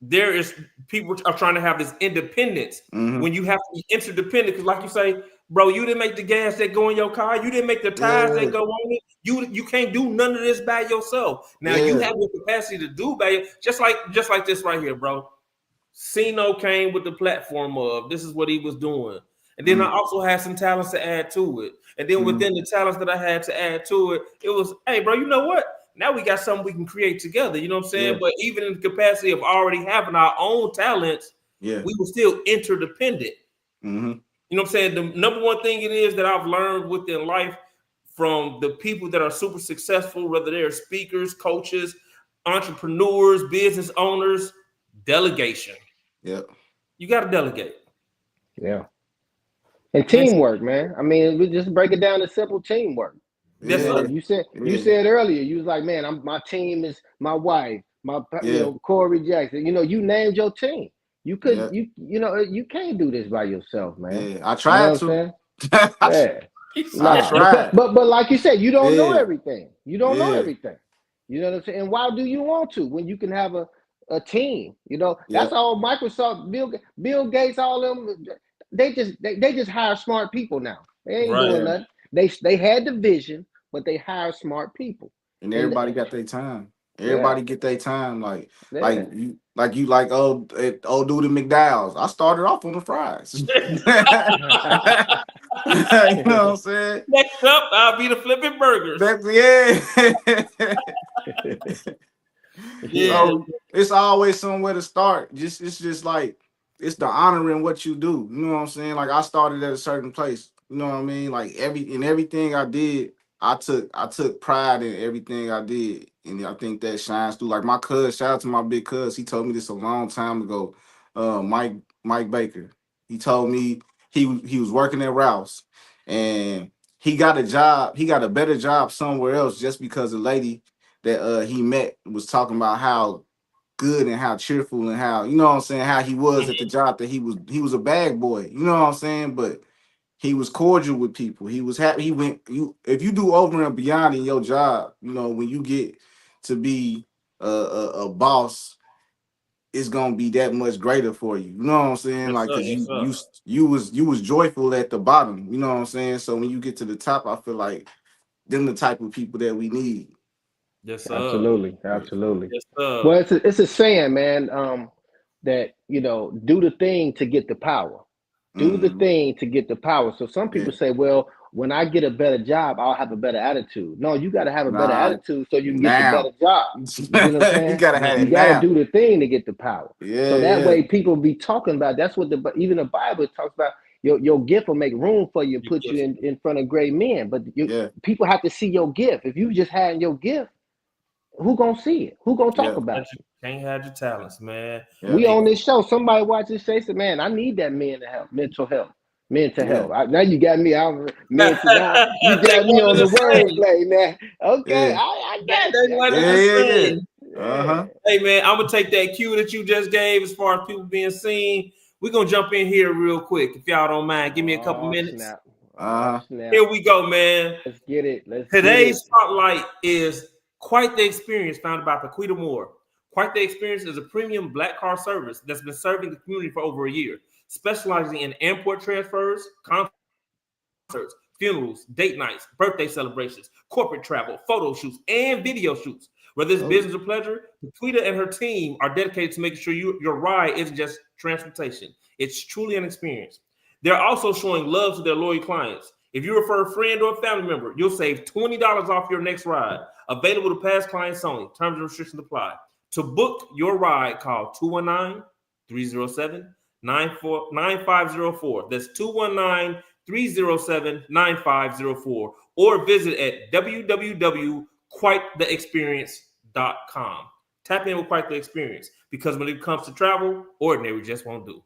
there is people are trying to have this independence hmm, when you have to be interdependent. Because, like you say, bro, you didn't make the gas that go in your car, you didn't make the tires yeah, that go on it. You can't do none of this by yourself. Now you yeah, have the capacity to do by just like this right here, bro. CINO came with the platform of this is what he was doing. And then I mm, also had some talents to add to it. And then mm, within the talents that I had to add to it, it was, hey, bro, you know what? Now we got something we can create together. You know what I'm yeah, saying? But even in the capacity of already having our own talents, yeah, we were still interdependent. hmm, You know what I'm saying? The number one thing it is that I've learned within life from the people that are super successful, whether they're speakers, coaches, entrepreneurs, business owners, delegation. yeah, You got to delegate. Yeah. And And teamwork, man. I mean, we just break it down to simple teamwork. that's You yeah, know, us. you yeah, said earlier, you was like, man, my team is my wife, yeah, Corey Jackson. You know, you named your team. You could yeah, you can't do this by yourself, man. yeah. I You know tried what I'm to. saying? Yeah. He I said, Nah, because tried. but like you said, you don't know Yeah, everything. You don't know yeah, everything. You know what I'm saying? And why do you want to when you can have a team? You know, yeah, that's all Microsoft, Bill Gates, all them. They just hire smart people now. They ain't right. doing yeah. nothing. They had the vision, but they hire smart people. And And everybody got their time. yeah, Everybody get their time. yeah. Like old dude in McDowell's. I started off on the fries. You know what I'm saying? Next up, I'll be the flipping burgers. That's yeah. Yeah, Yeah, So it's always somewhere to start. It's just like it's the honoring what you do. You know what I'm saying? Like, I started at a certain place. You know what I mean? Like, everything I did, I took pride in everything I did. And I think that shines through. Like, my cuz, shout out to my big cuz. He told me this a long time ago. Mike Baker. He told me he was working at Rouse, and he got a job, he got a better job somewhere else, just because the lady that he met was talking about how good and how cheerful and how, you know what I'm saying, how he was at the job, that he was a bag boy, you know what I'm saying, but he was cordial with people. He was happy. He went, you if you do over and beyond in your job, you know, when you get to be a boss, it's gonna be that much greater for you. You know what I'm saying? yes, Like, sir. cause Yes, sir. you was joyful at the bottom. You know what I'm saying? So when you get to the top, I feel like them the type of people that we need. Yes, sir. absolutely, Yeah. absolutely. Yes, sir. Well, it's a saying, man, that do the thing to get the power. Do the Mm, thing to get the power. So some yeah. people say, well, when I get a better job, I'll have a better attitude. No, you got to have a better Nah, attitude so you can get the better now. job. You see what I'm You saying? gotta have Yes. You it got to now. do the thing to get the power. So Yeah, that yeah, way people be talking about. That's what even the Bible talks about. Your gift will make room for you, You put you just in front of great men. But yeah, people have to see your gift. If you just had your gift, who gonna see it? Who gonna talk Yeah. about it? Can't have your talents, man. Yeah. We on this show. Somebody watch this show. Say, man, I need that mental health. Mental Yeah. health. Now you got me. I'm mental. Now you They got me one on and the the same. wordplay. Now, okay, Yeah. I got They you. I one and got the Yeah. same. you. Uh-huh. Hey man, I'm gonna take that cue that you just gave as far as people being seen. We're gonna jump in here real quick if y'all don't mind. Give me a couple Oh minutes. snap! Oh Uh-huh. snap! Here we go, man. Let's get it. Let's get Today's it. spotlight is Quite the Experience, founded by Paquita Moore. Quite the Experience is a premium black car service that's been serving the community for over a year, specializing in airport transfers, concerts, funerals, date nights, birthday celebrations, corporate travel, photo shoots, and video shoots. Whether it's business or pleasure, Paquita and her team are dedicated to making sure your ride isn't just transportation. It's truly an experience. They're also showing love to their loyal clients. If you refer a friend or a family member, you'll save $20 off your next ride. Available to past clients only. Terms and restrictions apply. To book your ride, call 219-307-9504. That's 219-307-9504. Or visit at www.quitetheexperience.com. Tap in with Quite the Experience, because when it comes to travel, ordinary just won't do.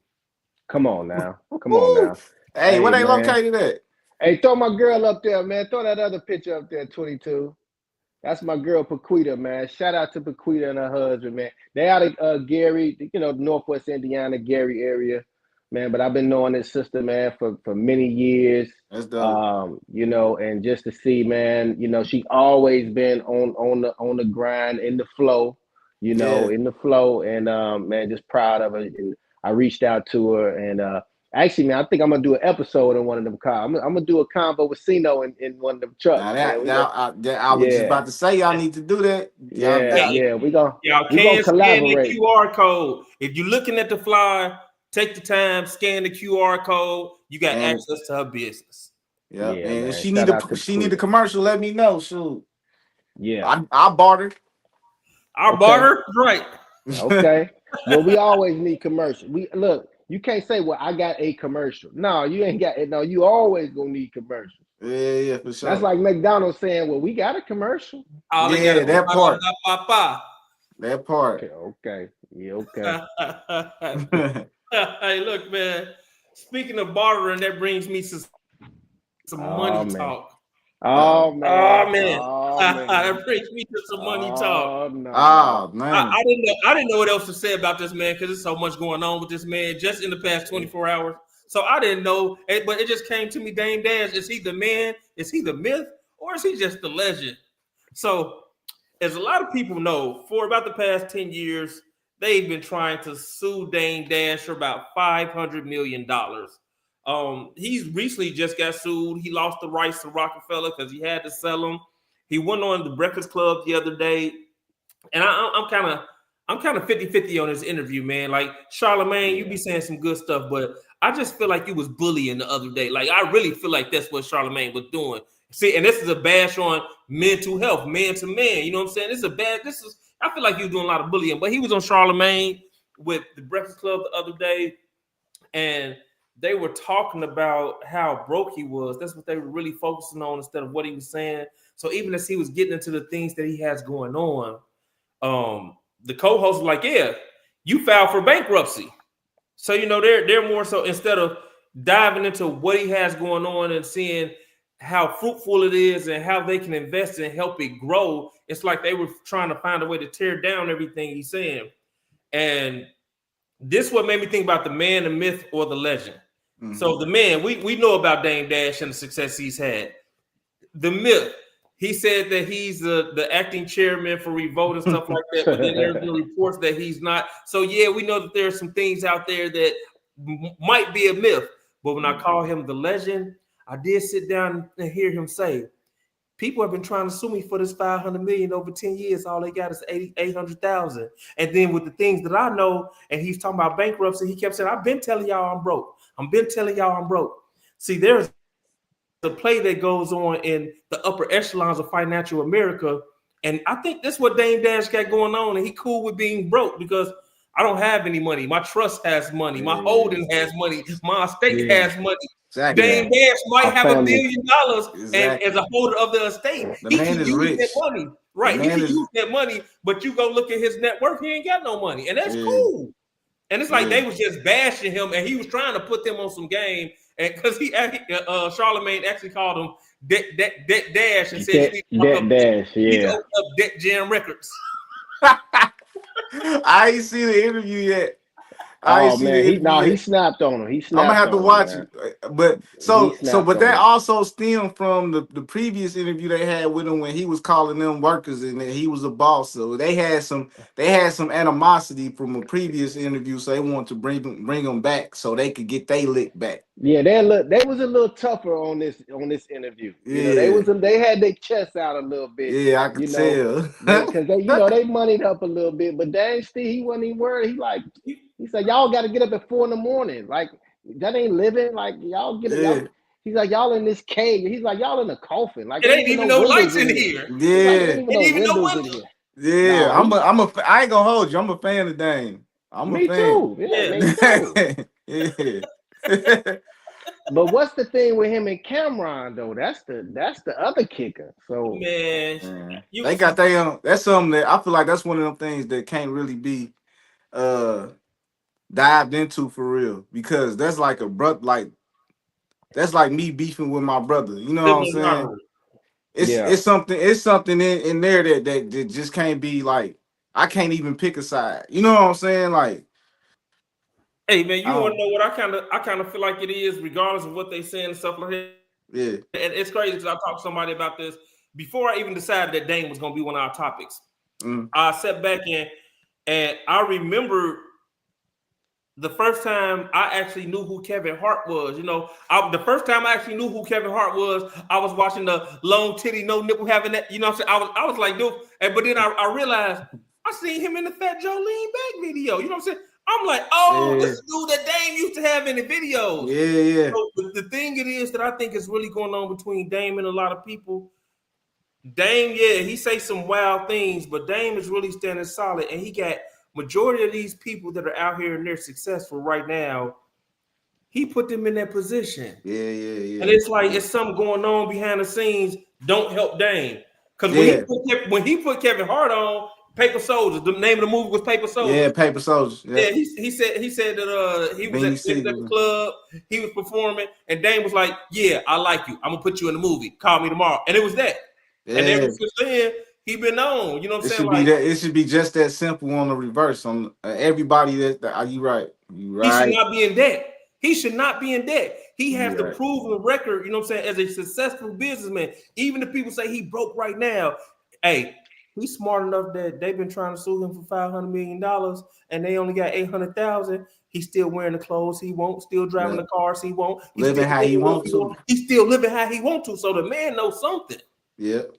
Come on now. Come on now. Hey, where they man. located at? Hey, throw my girl up there, man. Throw that other picture up there, 22. That's my girl Paquita, man. Shout out to Paquita and her husband, man. They out of Gary, Northwest Indiana, Gary area, man. But I've been knowing this sister, man, for many years. That's dope. And just to see, man, she always been on the grind, in the flow, in the flow, and man, just proud of her. And I reached out to her, and actually, man, I think I'm gonna do an episode in one of them cars. I'm gonna do a convo with CINO in one of them trucks. Now man. I was just about to say y'all need to do that. We gonna scan collaborate. the QR code. If you're looking at the flyer, take the time, scan the QR code. You got access to her business. Yeah, and man. if she need a commercial, let me know. Shoot. Yeah. I'll barter. I'll barter, right. Okay. Well, we always need commercial. You can't say, well, I got a commercial. No, you ain't got it. No, you always gonna need commercial. Yeah, for sure. That's like McDonald's saying, well, we got a commercial. That part. That part. Okay. Yeah, okay. Hey, look, man. Speaking of bartering, that brings me to some money talk. Oh man. That brings me to some money talk. No. Oh man. I didn't know what else to say about this man, because there's so much going on with this man just in the past 24 hours. So I didn't know, but it just came to me. Dame Dash, is he the man? Is he the myth? Or is he just the legend? So, as a lot of people know, for about the past 10 years, they've been trying to sue Dame Dash for about $500 million. He's recently just got sued. He lost the rights to Rockefeller because he had to sell them. He went on the Breakfast Club the other day, and I'm kind of 50-50 on his interview, man. Like, Charlamagne, you be saying some good stuff, but I just feel like you was bullying the other day. Like, I really feel like that's what Charlamagne was doing. See, and this is a bash on mental health, man to man. You know what I'm saying? I feel like he was doing a lot of bullying, but he was on Charlamagne with the Breakfast Club the other day, and they were talking about how broke he was. That's what they were really focusing on instead of what he was saying. So even as he was getting into the things that he has going on, the co-host was like, yeah, you filed for bankruptcy. So, they're more so, instead of diving into what he has going on and seeing how fruitful it is and how they can invest and help it grow, it's like they were trying to find a way to tear down everything he's saying. And this is what made me think about the man, the myth, or the legend. Mm-hmm. So the man, we know about Dame Dash and the success he's had. The myth, he said that he's the acting chairman for Revolt and stuff like that, but then there's the reports that he's not. So yeah, we know that there's some things out there that might be a myth. But when I call him the legend, I did sit down and hear him say, people have been trying to sue me for this $500 million over 10 years. All they got is 800,000. And then with the things that I know, and he's talking about bankruptcy, he kept saying, I've been telling y'all I'm broke. See, there's the play that goes on in the upper echelons of financial America. And I think that's what Dame Dash got going on. And he cool with being broke because I don't have any money. My trust has money. My holding has money. My estate has money. Exactly. Dame Dash might have $1 billion, and as a holder of the estate, the man is rich. That money. Right. He man can is use that money, but you go look at his net worth, he ain't got no money. And that's yeah, cool. And it's like yeah. they was just bashing him, and he was trying to put them on some game. And because Charlemagne actually called him Det Dash and You said you said need to that dash, you need to yeah. open up Det Jam Records. I ain't seen the interview yet. I ain't Oh seen the man, interview he yet. snapped on him. He I'm gonna snapped have to on him, watch man. it. But He so snapped but on that him. also stemmed from the previous interview they had with him when he was calling them workers and that he was a boss. So they had some animosity from a previous interview, so they wanted to bring them back so they could get they lick back. Yeah, they was a little tougher on this interview. You know, Yeah, they had their chests out a little bit. yeah, I could You know, tell. because they moneyed up a little bit. But dang, Steve, he wasn't even worried. He said, y'all got to get up at 4 a.m. Like that ain't living. Like y'all get it, Yeah, y'all. He's like y'all in this cage. He's like y'all in a coffin. Like It ain't ain't even even no no windows lights in in here. here. He's like ain't yeah, even Ain't no even no windows in windows. here. yeah. No, I ain't gonna hold you. I'm a fan of Dame. I'm a me fan. too. Yeah, Yeah. me too. Yeah. But what's the thing with him and Cameron though? That's the other kicker. So Man, Man, you they got they that's something that I feel like that's one of them things that can't really be uh dived into for real because that's like a brother that's like me beefing with my brother. You know what I'm living saying? rivalry. yeah. It's something in there that just can't be like I can't even pick a side. You know what I'm saying? Like Hey man, I you want to don't know what I kind of feel like it is, regardless of what they saying and stuff like that. yeah. And it's crazy because I talked to somebody about this before I even decided that Dame was going to be one of our topics. Mm, I sat back and I remember the first time I actually knew who Kevin Hart was. You know, the first time I actually knew who Kevin Hart was, I was watching the long titty, no nipple having that. You know what I'm saying? I was like, dude. But then I realized I seen him in the Fat Joe Lean Back video. You know what I'm saying? I'm like, oh, this yeah, is dude that Dame used to have in the videos. yeah. So the thing it is that I think is really going on between Dame and a lot of people. Dame, yeah, he say some wild things, but Dame is really standing solid, and he got majority of these people that are out here and they're successful right now. He put them in that position, and it's like Yeah. it's something going on behind the scenes. Don't help Dame because Yeah. when he put Kevin Hart on Paper Soldiers, the name of the movie was Paper Yeah, Soldiers. Paper Soldiers. Yeah, Yep. he said that he was Beanie at the Siegel. club, he was performing, and Dame was like, "Yeah, I like you. I'm gonna put you in the movie. Call me tomorrow." And it was that. And ever Yeah. since then, he been on. You know what I'm It saying? should be Like that. It should be just that simple on the reverse. On everybody that you right. You he should right. not be in debt. He should not be in debt. He has You the right. proven record. You know what I'm saying? As a successful businessman, even if people say he broke right now, hey, he's smart enough that they've been trying to sue him for $500 million, and they only got 800,000. He's still wearing the clothes he won't, still driving Yep. the cars he won't. He's still Living how you living what want he to. wants. He's still living how he wants to. So the man knows something. Yep.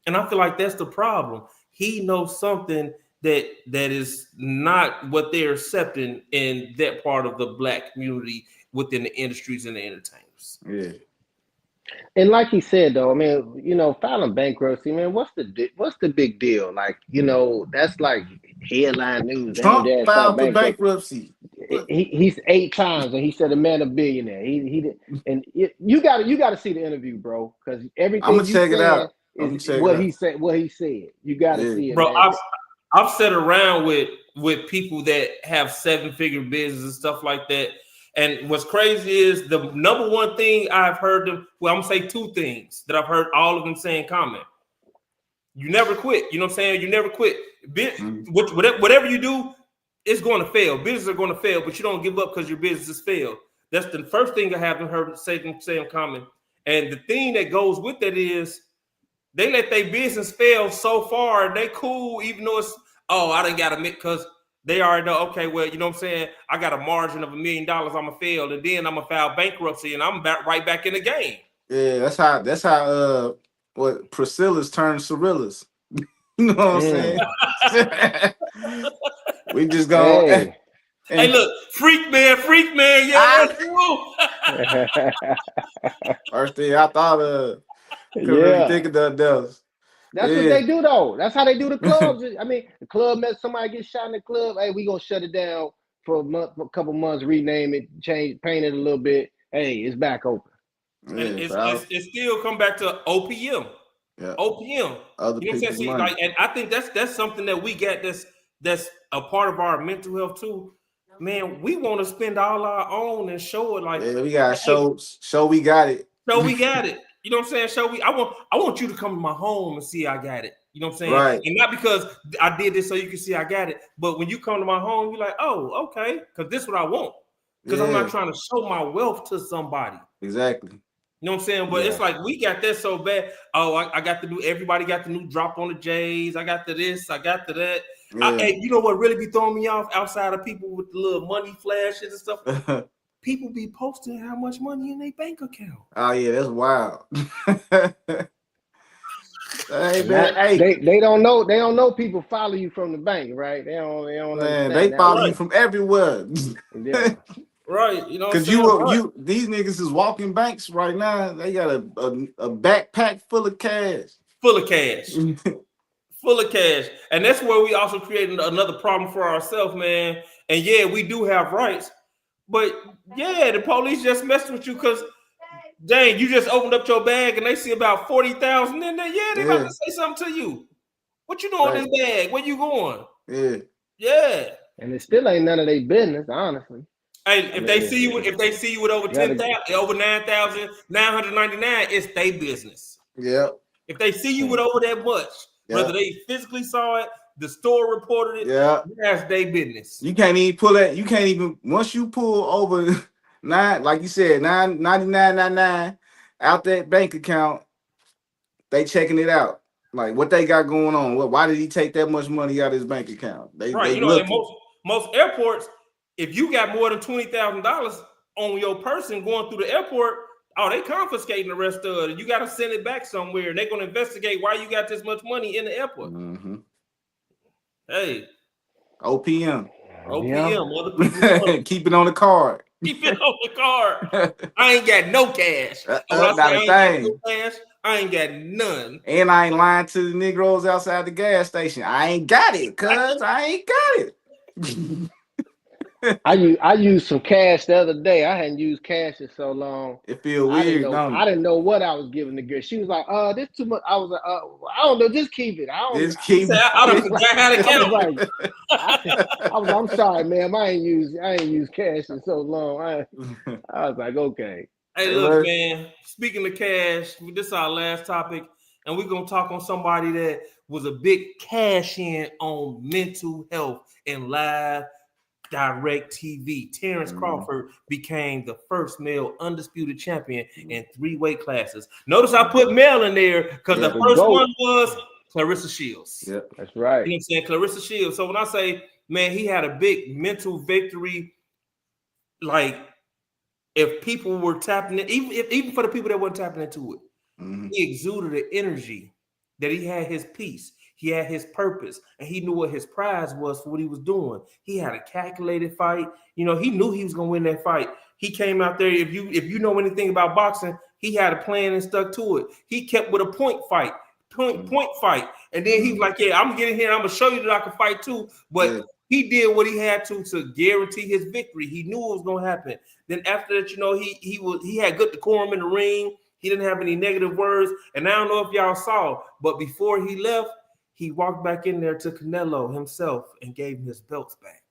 And I feel like that's the problem. He knows something that is not what they're accepting in that part of the black community within the industries and the entertainers. Yeah. And like he said though, I mean, you know, filing bankruptcy, man, what's the big deal? Like, you know, that's like headline news. Damn, Trump Dad filed filed for bankruptcy. bankruptcy. What? He's 8 times, and he said a man a billionaire. He did, and you got to see the interview, bro, because I'm everything gonna you check it saying out. I'm is gonna check it what he out. said. What he said. You got to Yeah. see it, Bro, man. I've sat around with people that have 7-figure business and stuff like that. And what's crazy is the number one thing I've heard them, well, I'm gonna say two things that I've heard all of them saying comment. You never quit. You know what I'm saying? You never quit. Mhm. Whatever you do, it's going to fail. Businesses are going to fail, but you don't give up because your business has failed. That's the first thing I haven't heard say in common. And the thing that goes with that is they let their business fail so far, and they cool, even though it's I didn't got to admit because they already know, okay, well, you know what I'm saying? I got a margin of $1 million, I'm gonna fail, and then I'm gonna file bankruptcy, and I'm right back in the game. Yeah, that's how what Priscilla's turned Cirillas. You know what I'm Mm. saying? We just gonna Hey. Hey, and look, freak man, yeah, ah, that's cool. first thing I thought of couldn't really Yeah. think of the others. That's what Yeah. they do though. That's how they do the clubs. I mean, the club met somebody get shot in the club. Hey, we gonna shut it down for a couple months, rename it, change, paint it a little bit. Hey, it's back open. And Yeah, it's, so it's it still come back to OPM. Yeah. OPM. Other You know what I'm saying? people's See, money. like, and I think that's something that we got that's a part of our mental health too. Man, we want to spend all our own and show it like, Yeah, we got hey, show we got it. show we got it. You know what I'm saying? Show we. I want you to come to my home and see I got it. You know what I'm saying? Right. And not because I did this so you can see I got it, but when you come to my home, you're like, oh, okay, because this is what I want. Because I'm not trying to show my wealth to somebody. Exactly. You know what I'm saying? But it's like we got that so bad. Oh, I got to do. Everybody got the new drop on the J's. I got to this. I got to that. Yeah. Hey, you know what really be throwing me off outside of people with the little money flashes and stuff? People be posting how much money in their bank account. Oh yeah, that's wild. Hey, man, hey. They don't know people follow you from the bank, right? They don't understand. They follow you from everywhere. Yeah. Right, you know, because these niggas is walking banks right now. They got a backpack full of cash. Full of cash. And that's where we also created another problem for ourselves, man. And yeah, we do have rights, but yeah, the police just messed with you because dang, you just opened up your bag and they see about 40,000 in there. Yeah, they about to say something to you. What you doing in this bag? Where you going? Yeah. And it still ain't none of their business, honestly. Hey, if they see you with over 10,000, over 9,999, it's their business. Yeah. If they see you with over that much, whether they physically saw it, the store reported it, that's their business. You can't even pull that. You can't even once you pull over like you said, 99.99 out that bank account, they checking it out. Like what they got going on. Why did he take that much money out of his bank account? They you know, in most airports, if you got more than $20,000 on your person going through the airport, they confiscating the rest of it. You got to send it back somewhere. They're going to investigate why you got this much money in the airport. Mm-hmm. Hey. OPM. Other people keep it on the card. Keep it on the card. I ain't got no cash. Not a thing. I ain't got none. And I ain't lying to the Negroes outside the gas station. I ain't got it, cuz I ain't got it. I used some cash the other day. I hadn't used cash in so long. It feel weird. I didn't know what I was giving the girl. She was like, this too much. I was like, I don't know, just keep it. Just keep it. I'm sorry, ma'am. I ain't used cash in so long. I was like, okay. Hey, look, man. Speaking of cash, this is our last topic, and we're gonna talk on somebody that was a big cash in on mental health and live direct TV. Terrence Crawford became the first male undisputed champion in 3 weight classes. Notice I put male in there because the first one was Clarissa Shields. Yeah, that's right. You know what I'm saying? Clarissa Shields. So when I say, man, he had a big mental victory, like if people were tapping it, even for the people that weren't tapping into it, he exuded the energy that he had his peace. He had his purpose, and he knew what his prize was for what he was doing. He had a calculated fight. You know, he knew he was going to win that fight. He came out there. If you know anything about boxing, he had a plan and stuck to it. He kept with a point fight, and then he was like, "Yeah, I'm gonna get in here. I'm gonna show you that I can fight too." But he did what he had to guarantee his victory. He knew it was going to happen. Then after that, you know, he had good decorum in the ring. He didn't have any negative words. And I don't know if y'all saw, but before he left, he walked back in there to Canelo himself and gave him his belts back.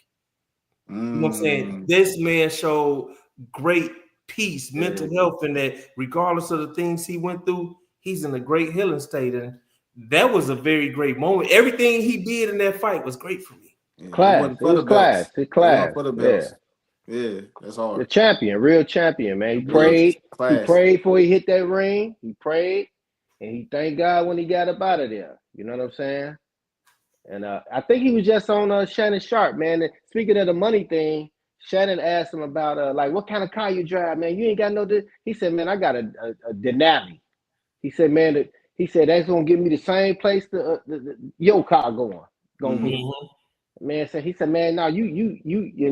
You know what I'm saying? This man showed great peace, mental health, and that regardless of the things he went through, he's in a great healing state. And that was a very great moment. Everything he did in that fight was great for me. Class. It was class. It's class. Yeah, that's hard. The champion, real champion, man. He prayed. He prayed before he hit that ring. He prayed, and he thanked God when he got up out of there. You know what I'm saying? And I think he was just on Shannon Sharp, man. And speaking of the money thing, Shannon asked him about like what kind of car you drive, man. You ain't got no. He said, man, I got a Denali. He said, man, he said that's gonna give me the same place your car gonna be. Man, so he said, man, no, you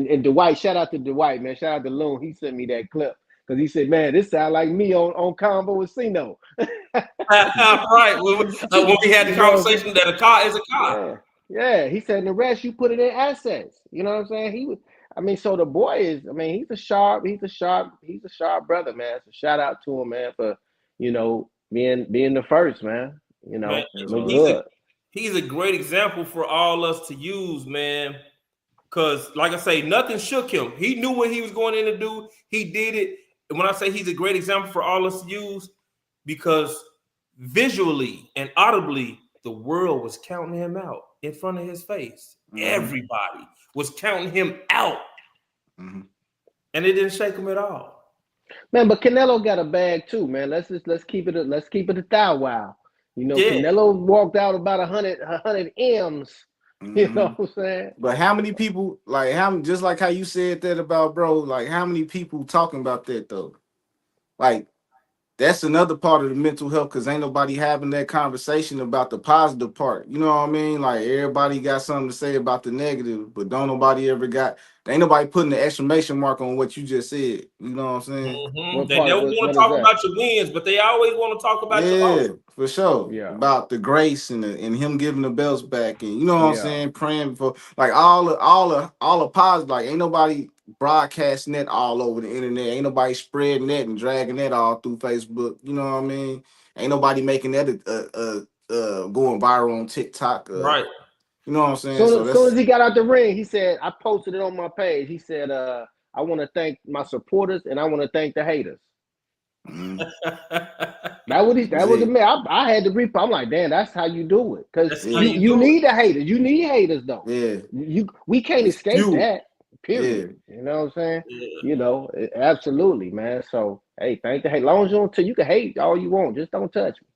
and Dwight, shout out to Dwight, man. Shout out to Loon. He sent me that clip because he said, man, this sound like me on CONVO with CINO. Right. When we had the conversation that a car is a car. Yeah. He said, the rest you put it in assets. You know what I'm saying? So the boy is, he's a sharp brother, man. So shout out to him, man, for, you know, being the first, man. You Man, know, That's look right. good. he's a great example for all us to use, man. Because, like I say, nothing shook him. He knew what he was going in to do. He did it. And when I say he's a great example for all us to use, because visually and audibly, the world was counting him out in front of his face. Everybody was counting him out, and it didn't shake him at all. Man, but Canelo got a bag too, man. Let's keep it a thou wow. You know, Yeah. Canelo walked out about 100 M's. You know what I'm saying? But how many people like just like how you said that about bro, like how many people talking about that though? Like that's another part of the mental health because ain't nobody having that conversation about the positive part. You know what I mean? Like everybody got something to say about the negative, but ain't nobody putting the exclamation mark on what you just said. You know what I'm saying? Mm-hmm. What They part? never want What to is talk that? about your wins, but they always want to talk about your Yeah, losses. for sure. Yeah. About the grace and him giving the belts back, and you know what I'm Yeah. saying, praying for like all the positive. Like ain't nobody broadcasting that all over the internet. Ain't nobody spreading that and dragging that all through Facebook. You know what I mean? Ain't nobody making that going viral on TikTok. Right. You know what I'm saying? So So soon that's as he got out the ring, he said, I posted it on my page. He said, I want to thank my supporters and I want to thank the haters. That was the man. I had to repo. I'm like, damn, that's how you do it. Because you need the haters. You need haters though. Yeah. We can't escape you. that. Period. Yeah. You know what I'm saying? Yeah. You know, absolutely, man. So hey, thank the hate. As long as you don't you can hate all you want, just don't touch me.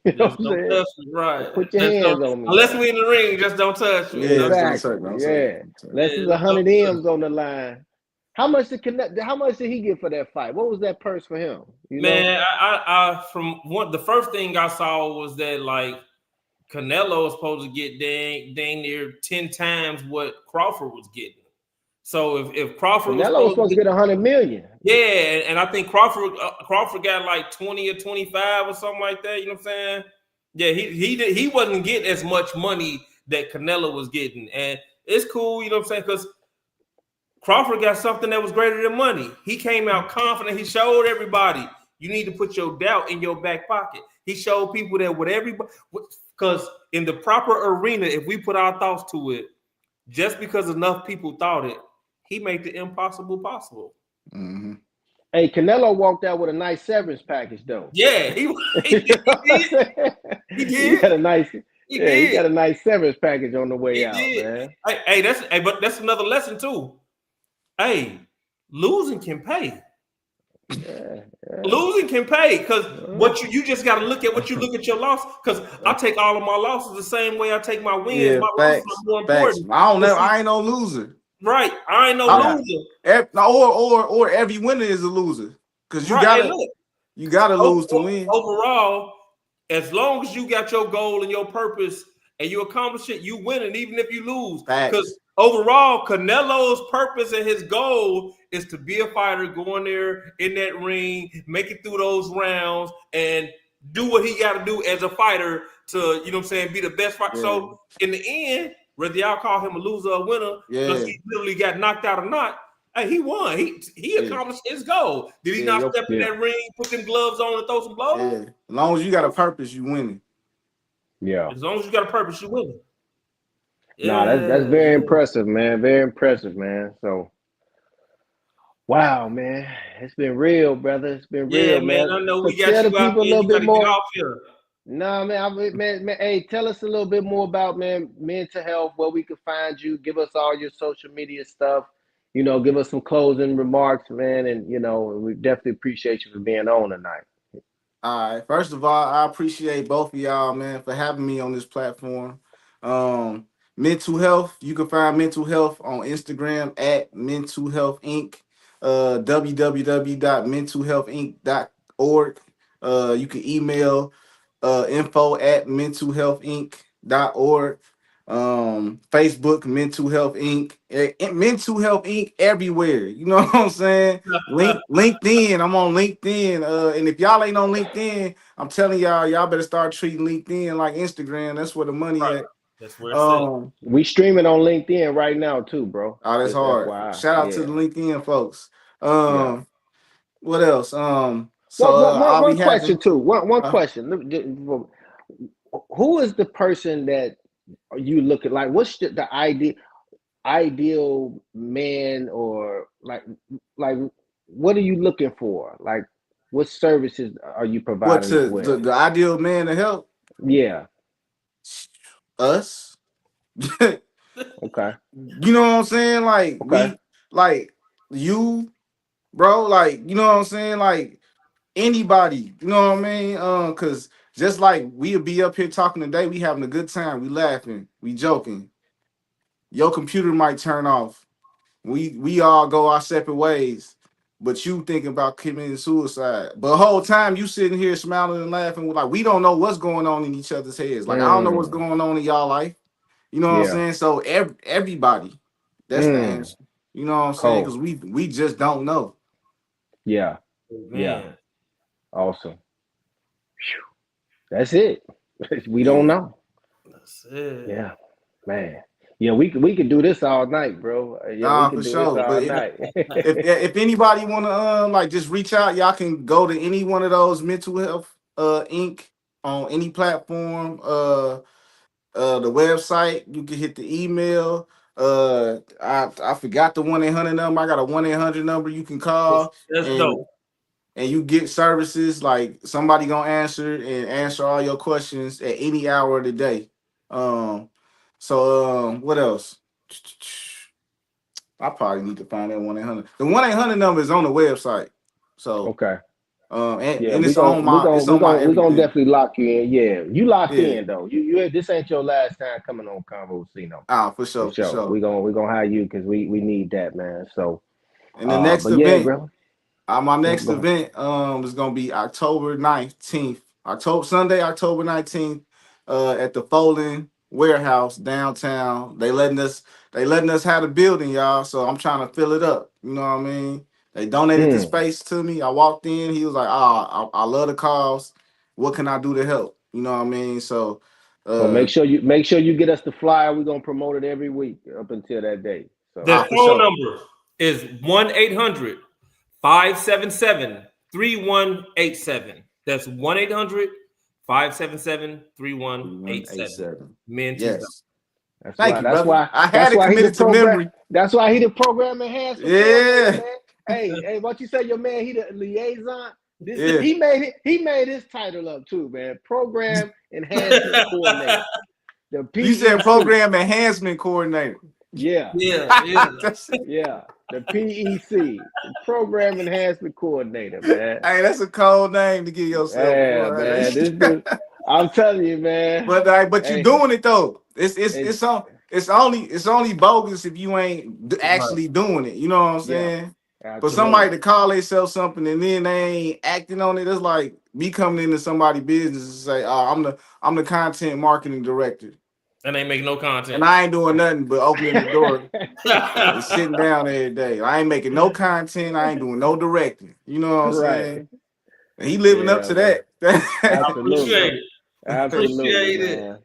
You know Just what I'm don't saying? touch me, right? Put your hands on me. Unless Man. we in the ring, just don't touch me. Yeah, just don't Exactly. touch, don't Yeah. touch. Unless there's 100 M's on the line. How much did he get for that fight? What was that purse for him? You know? Man, I from the first thing I saw was that like Canelo was supposed to get dang near 10 times what Crawford was getting. So if Crawford was supposed to get 100 million. Yeah, and I think Crawford got like 20 or 25 or something like that. You know what I'm saying? Yeah, he wasn't getting as much money that Canelo was getting, and it's cool. You know what I'm saying? Because Crawford got something that was greater than money. He came out confident. He showed everybody you need to put your doubt in your back pocket. He showed people that with everybody, because in the proper arena, if we put our thoughts to it, just because enough people thought it, he made the impossible possible. Mm-hmm. Hey, Canelo walked out with a nice severance package, though. Yeah, he did. He got a nice. He did. He got a nice severance package on the way He out, did. man. But that's another lesson too. Hey, losing can pay. Yeah. Losing can pay because what you just got to look at what you look at your loss. Because I take all of my losses the same way I take my wins. Yeah, my facts, losses are more facts. important. I don't know. I ain't no loser. Right, I ain't no loser. Or every winner is a loser because you gotta lose to win. Overall, as long as you got your goal and your purpose and you accomplish it, you winning even if you lose. Because overall, Canelo's purpose and his goal is to be a fighter, go in there in that ring, make it through those rounds, and do what he got to do as a fighter to, you know what I'm saying, be the best fighter. Yeah. So in the end, whether y'all call him a loser or a winner, because he literally got knocked out or not, hey, he won. He accomplished his goal. Did he not step in that ring, put them gloves on, and throw some blows? Yeah. As long as you got a purpose, you winning. Yeah. As long as you got a purpose, you winning. Yeah, that's very impressive, man. Very impressive, man. So, wow, man, it's been real, brother. It's been real, man. I know we got you out there. You got to get off here. Nah, man, hey, tell us a little bit more about mental health, where we can find you. Give us all your social media stuff. You know, give us some closing remarks, man, and you know, we definitely appreciate you for being on tonight. All right. First of all, I appreciate both of y'all, man, for having me on this platform. Mental health. You can find mental health on Instagram at Mental Health Inc. www.mentalhealthinc.org. You can email info@mentalhealthinc.org. Facebook Mental Health Inc. Mental Health Inc. everywhere. You know what I'm saying? LinkedIn. I'm on LinkedIn. And if y'all ain't on LinkedIn, I'm telling y'all better start treating LinkedIn like Instagram. That's where the money at. That's where it's at. We streaming on LinkedIn right now too, bro. Oh, that's just hard. FYI. Shout out to the LinkedIn folks. What else? One question too. One question. who is the person that you look at? Like, what's the ideal man, or like what are you looking for? Like, what services are you What's providing us with? the ideal man to help Yeah. us? Okay. You know what I'm saying? Like Okay. like you, bro. Like you know what I'm saying? Like anybody. You know what I mean? Cause just like we'll be up here talking today, we having a good time, we laughing, we joking. Your computer might turn off. We all go our separate ways. But you thinking about committing suicide. But the whole time you sitting here smiling and laughing, like we don't know what's going on in each other's heads. Like I don't know what's Mm. going on in y'all life. You know what I'm Yeah. saying? So everybody, that's the Mm. answer. You know what I'm saying? Cool. Because we just don't know. Yeah. Yeah. Man, Awesome. Phew. That's it. We don't Yeah. know. that's it. Yeah, man. Yeah, we could do this all night, bro. Yeah, we Nah, could for do this sure. all But night. if anybody wanna like just reach out, y'all can go to any one of those mental health Inc. on any platform. The website, you can hit the email. I forgot the 1-800 number. I got a 1-800 number you can call, That's and dope. you get services like somebody gonna answer all your questions at any hour of the day. What else? I probably need to find that 1-800. The 1-800 number is on the website. So Okay. Yeah, and it's on my we gonna everything. definitely lock you in. Yeah, you locked Yeah. in though. You this ain't your last time coming on Convo CINO. Ah, for For sure, for sure. sure. We gonna hire you because we need that, man. So And the next but yeah, event, bro. my Yeah, next go ahead. event is gonna be October 19th. Sunday, October 19th, at the Folding Warehouse downtown. They letting us have the building, y'all. So I'm trying to fill it up. You know what I mean? They donated the Mm. space to me. I walked in, he was like, I love the cause. What can I do to help? You know what I mean? So Well, uh make sure you get us the flyer. We're gonna promote it every week up until that day. So The for phone sure. number is 1-800-577-3187. That's 1-800-577-3187. 3187. Men 2000. Yes. that's Thank why you, brother. I had that's it why he the committed to program. memory. That's why he the program enhancement coordinator, Yeah. man. Hey, what you say, your man? He the liaison. This Yeah. he made it. He made his title up too, man. Program enhancement coordinator, the You said PEC. program enhancement coordinator. Yeah, Yeah, yeah. yeah, the PEC, the program enhancement coordinator, man. Hey, that's a cold name to give yourself, Yeah, boy. man. I'm telling you, man. But you Hey, doing it though. It's it's it's on. It's only bogus if you ain't Right. actually doing it. You know what I'm yeah, saying? For somebody absolutely. to call themselves something and then they ain't acting on it, it's like me coming into somebody's business and say, "Oh, I'm the content marketing director," And they make no and content. I ain't doing nothing but opening the door and sitting down every day. I ain't making no content. I ain't doing no directing. You know what I'm Right. saying? And he living up Yeah, to man. I that. For Absolutely. appreciate sure. it. Absolutely, Appreciate it. man.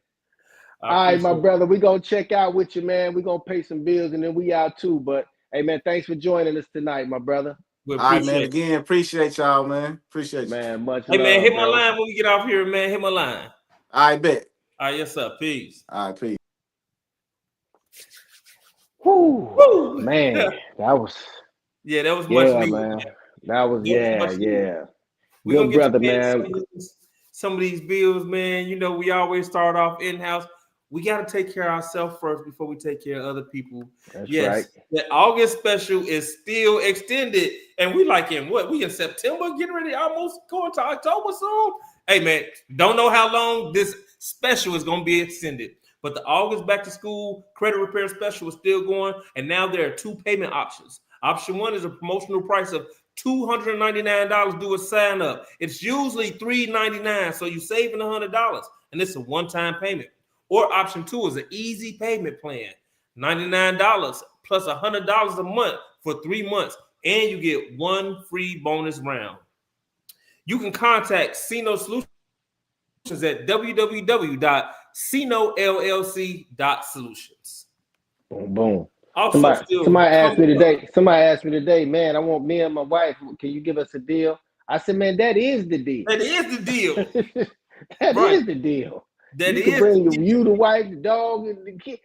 I All right, my appreciate it. brother. We gonna check out with you, man. We gonna pay some bills and then we out too. But hey, man, thanks for joining us tonight, my brother. We All right, man. appreciate it. Again, appreciate y'all, man. Appreciate you. Man, much Hey man, hit love, my bro. line when we get off here, man. Hit my line. I bet. All right, yes, sir. Peace. All right, peace. Whoo, Woo! man, that was Yeah, that was much yeah, needed, man. man. That was That was much needed. yeah. We're Good gonna get to brother, paying man. some of these bills, man. You know, we always start off in-house. We got to take care of ourselves first before we take care of other people. That's right. Yes, the August special is still extended, and we like in what? We in September, getting ready, almost going to October soon. Hey man, don't know how long this special is going to be extended, but the August back to school credit repair special is still going, and now there are two payment options. Option one is a promotional price of $299. Do a sign up. It's usually $399, so you're saving $100, and it's a one-time payment. Or option two is an easy payment plan, $99 plus $100 a month for 3 months, and you get one free bonus round. You can contact CINO Solutions at www.cinollc.solutions. Boom, boom. Also, Somebody, still somebody asked me coming up. today. Somebody asked me today, man. I want me and my wife. Can you give us a deal? I said, man, that is the deal. That is the deal, That right? is the deal. That You can is bring you, the wife, the dog, and the kid.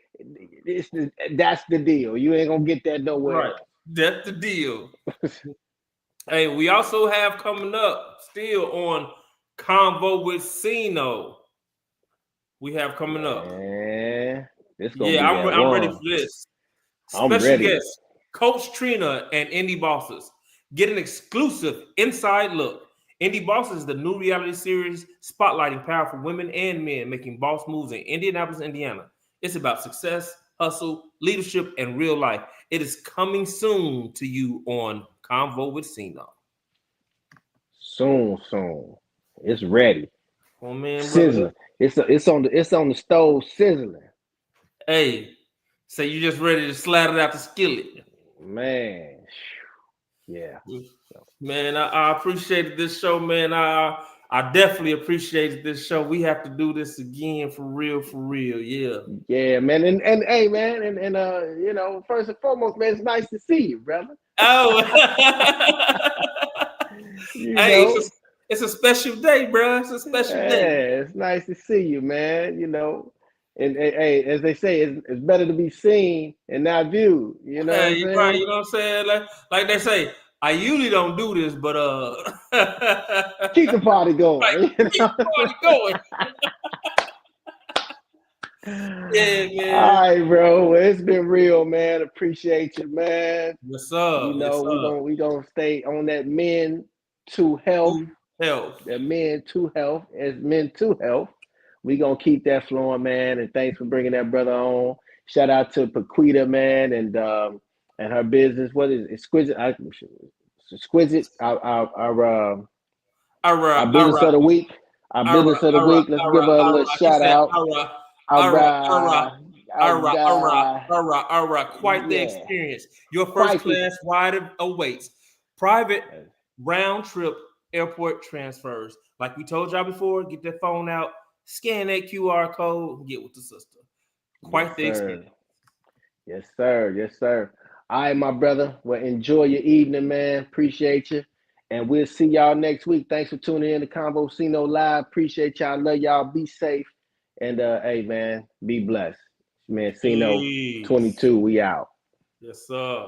That's the deal. You ain't gonna get that nowhere right. That's the deal. Hey, we also have coming up still on Convo with CINO. We have coming up. Man, this gonna Yeah, be that I'm ready one. for this. I'm Special ready. guest, Coach Trina and Indie Bosses. Get an exclusive inside look. Indie Bosses is the new reality series spotlighting powerful women and men making boss moves in Indianapolis, Indiana. It's about success, hustle, leadership, and real life. It is coming soon to you on Convo with CINO. Soon. It's ready. Oh man, brother. Sizzling. It's on the stove sizzling. Hey, so you just ready to slide it out the skillet. Man. Yeah. Man, I appreciated this show, man. I definitely appreciated this show. We have to do this again for real, yeah. Yeah, man. And hey, man, and you know, first and foremost, man, it's nice to see you, brother. Oh, You hey, know. it's a special day, bro. It's a special day. Yeah, it's nice to see you, man. You know, and hey, as they say, it's better to be seen and not viewed. You know what I'm Hey, saying? right, you know what I'm saying? Like they say, I usually don't do this, but Keep the party going. right, You keep know? the party going. Yeah, man. All right, bro. Well, it's been real, man. Appreciate you, man. Yes, sir. You Yes, know, sir. we gonna stay on that men to health. Health. That men to health. As men to health, we gonna keep that flowing, man. And thanks for bringing that brother on. Shout out to Paquita, man, and her business. What is it? Exquisite? Exquisite. Our business of the week. Our business of the week. Let's give her a little He shout said, out. All right. Quite the Yeah. experience. Your first Quite class ride awaits. Private round trip airport transfers. Like we told y'all before, get that phone out, scan that QR code, and get with the sister. Quite the experience. Yes, sir. Yes, sir. All right, my brother. Well, enjoy your evening, man. Appreciate you. And we'll see y'all next week. Thanks for tuning in to Convo CINO Live. Appreciate y'all. Love y'all. Be safe. And hey, man, be blessed. Man, CINO 22, we out. Yes, sir.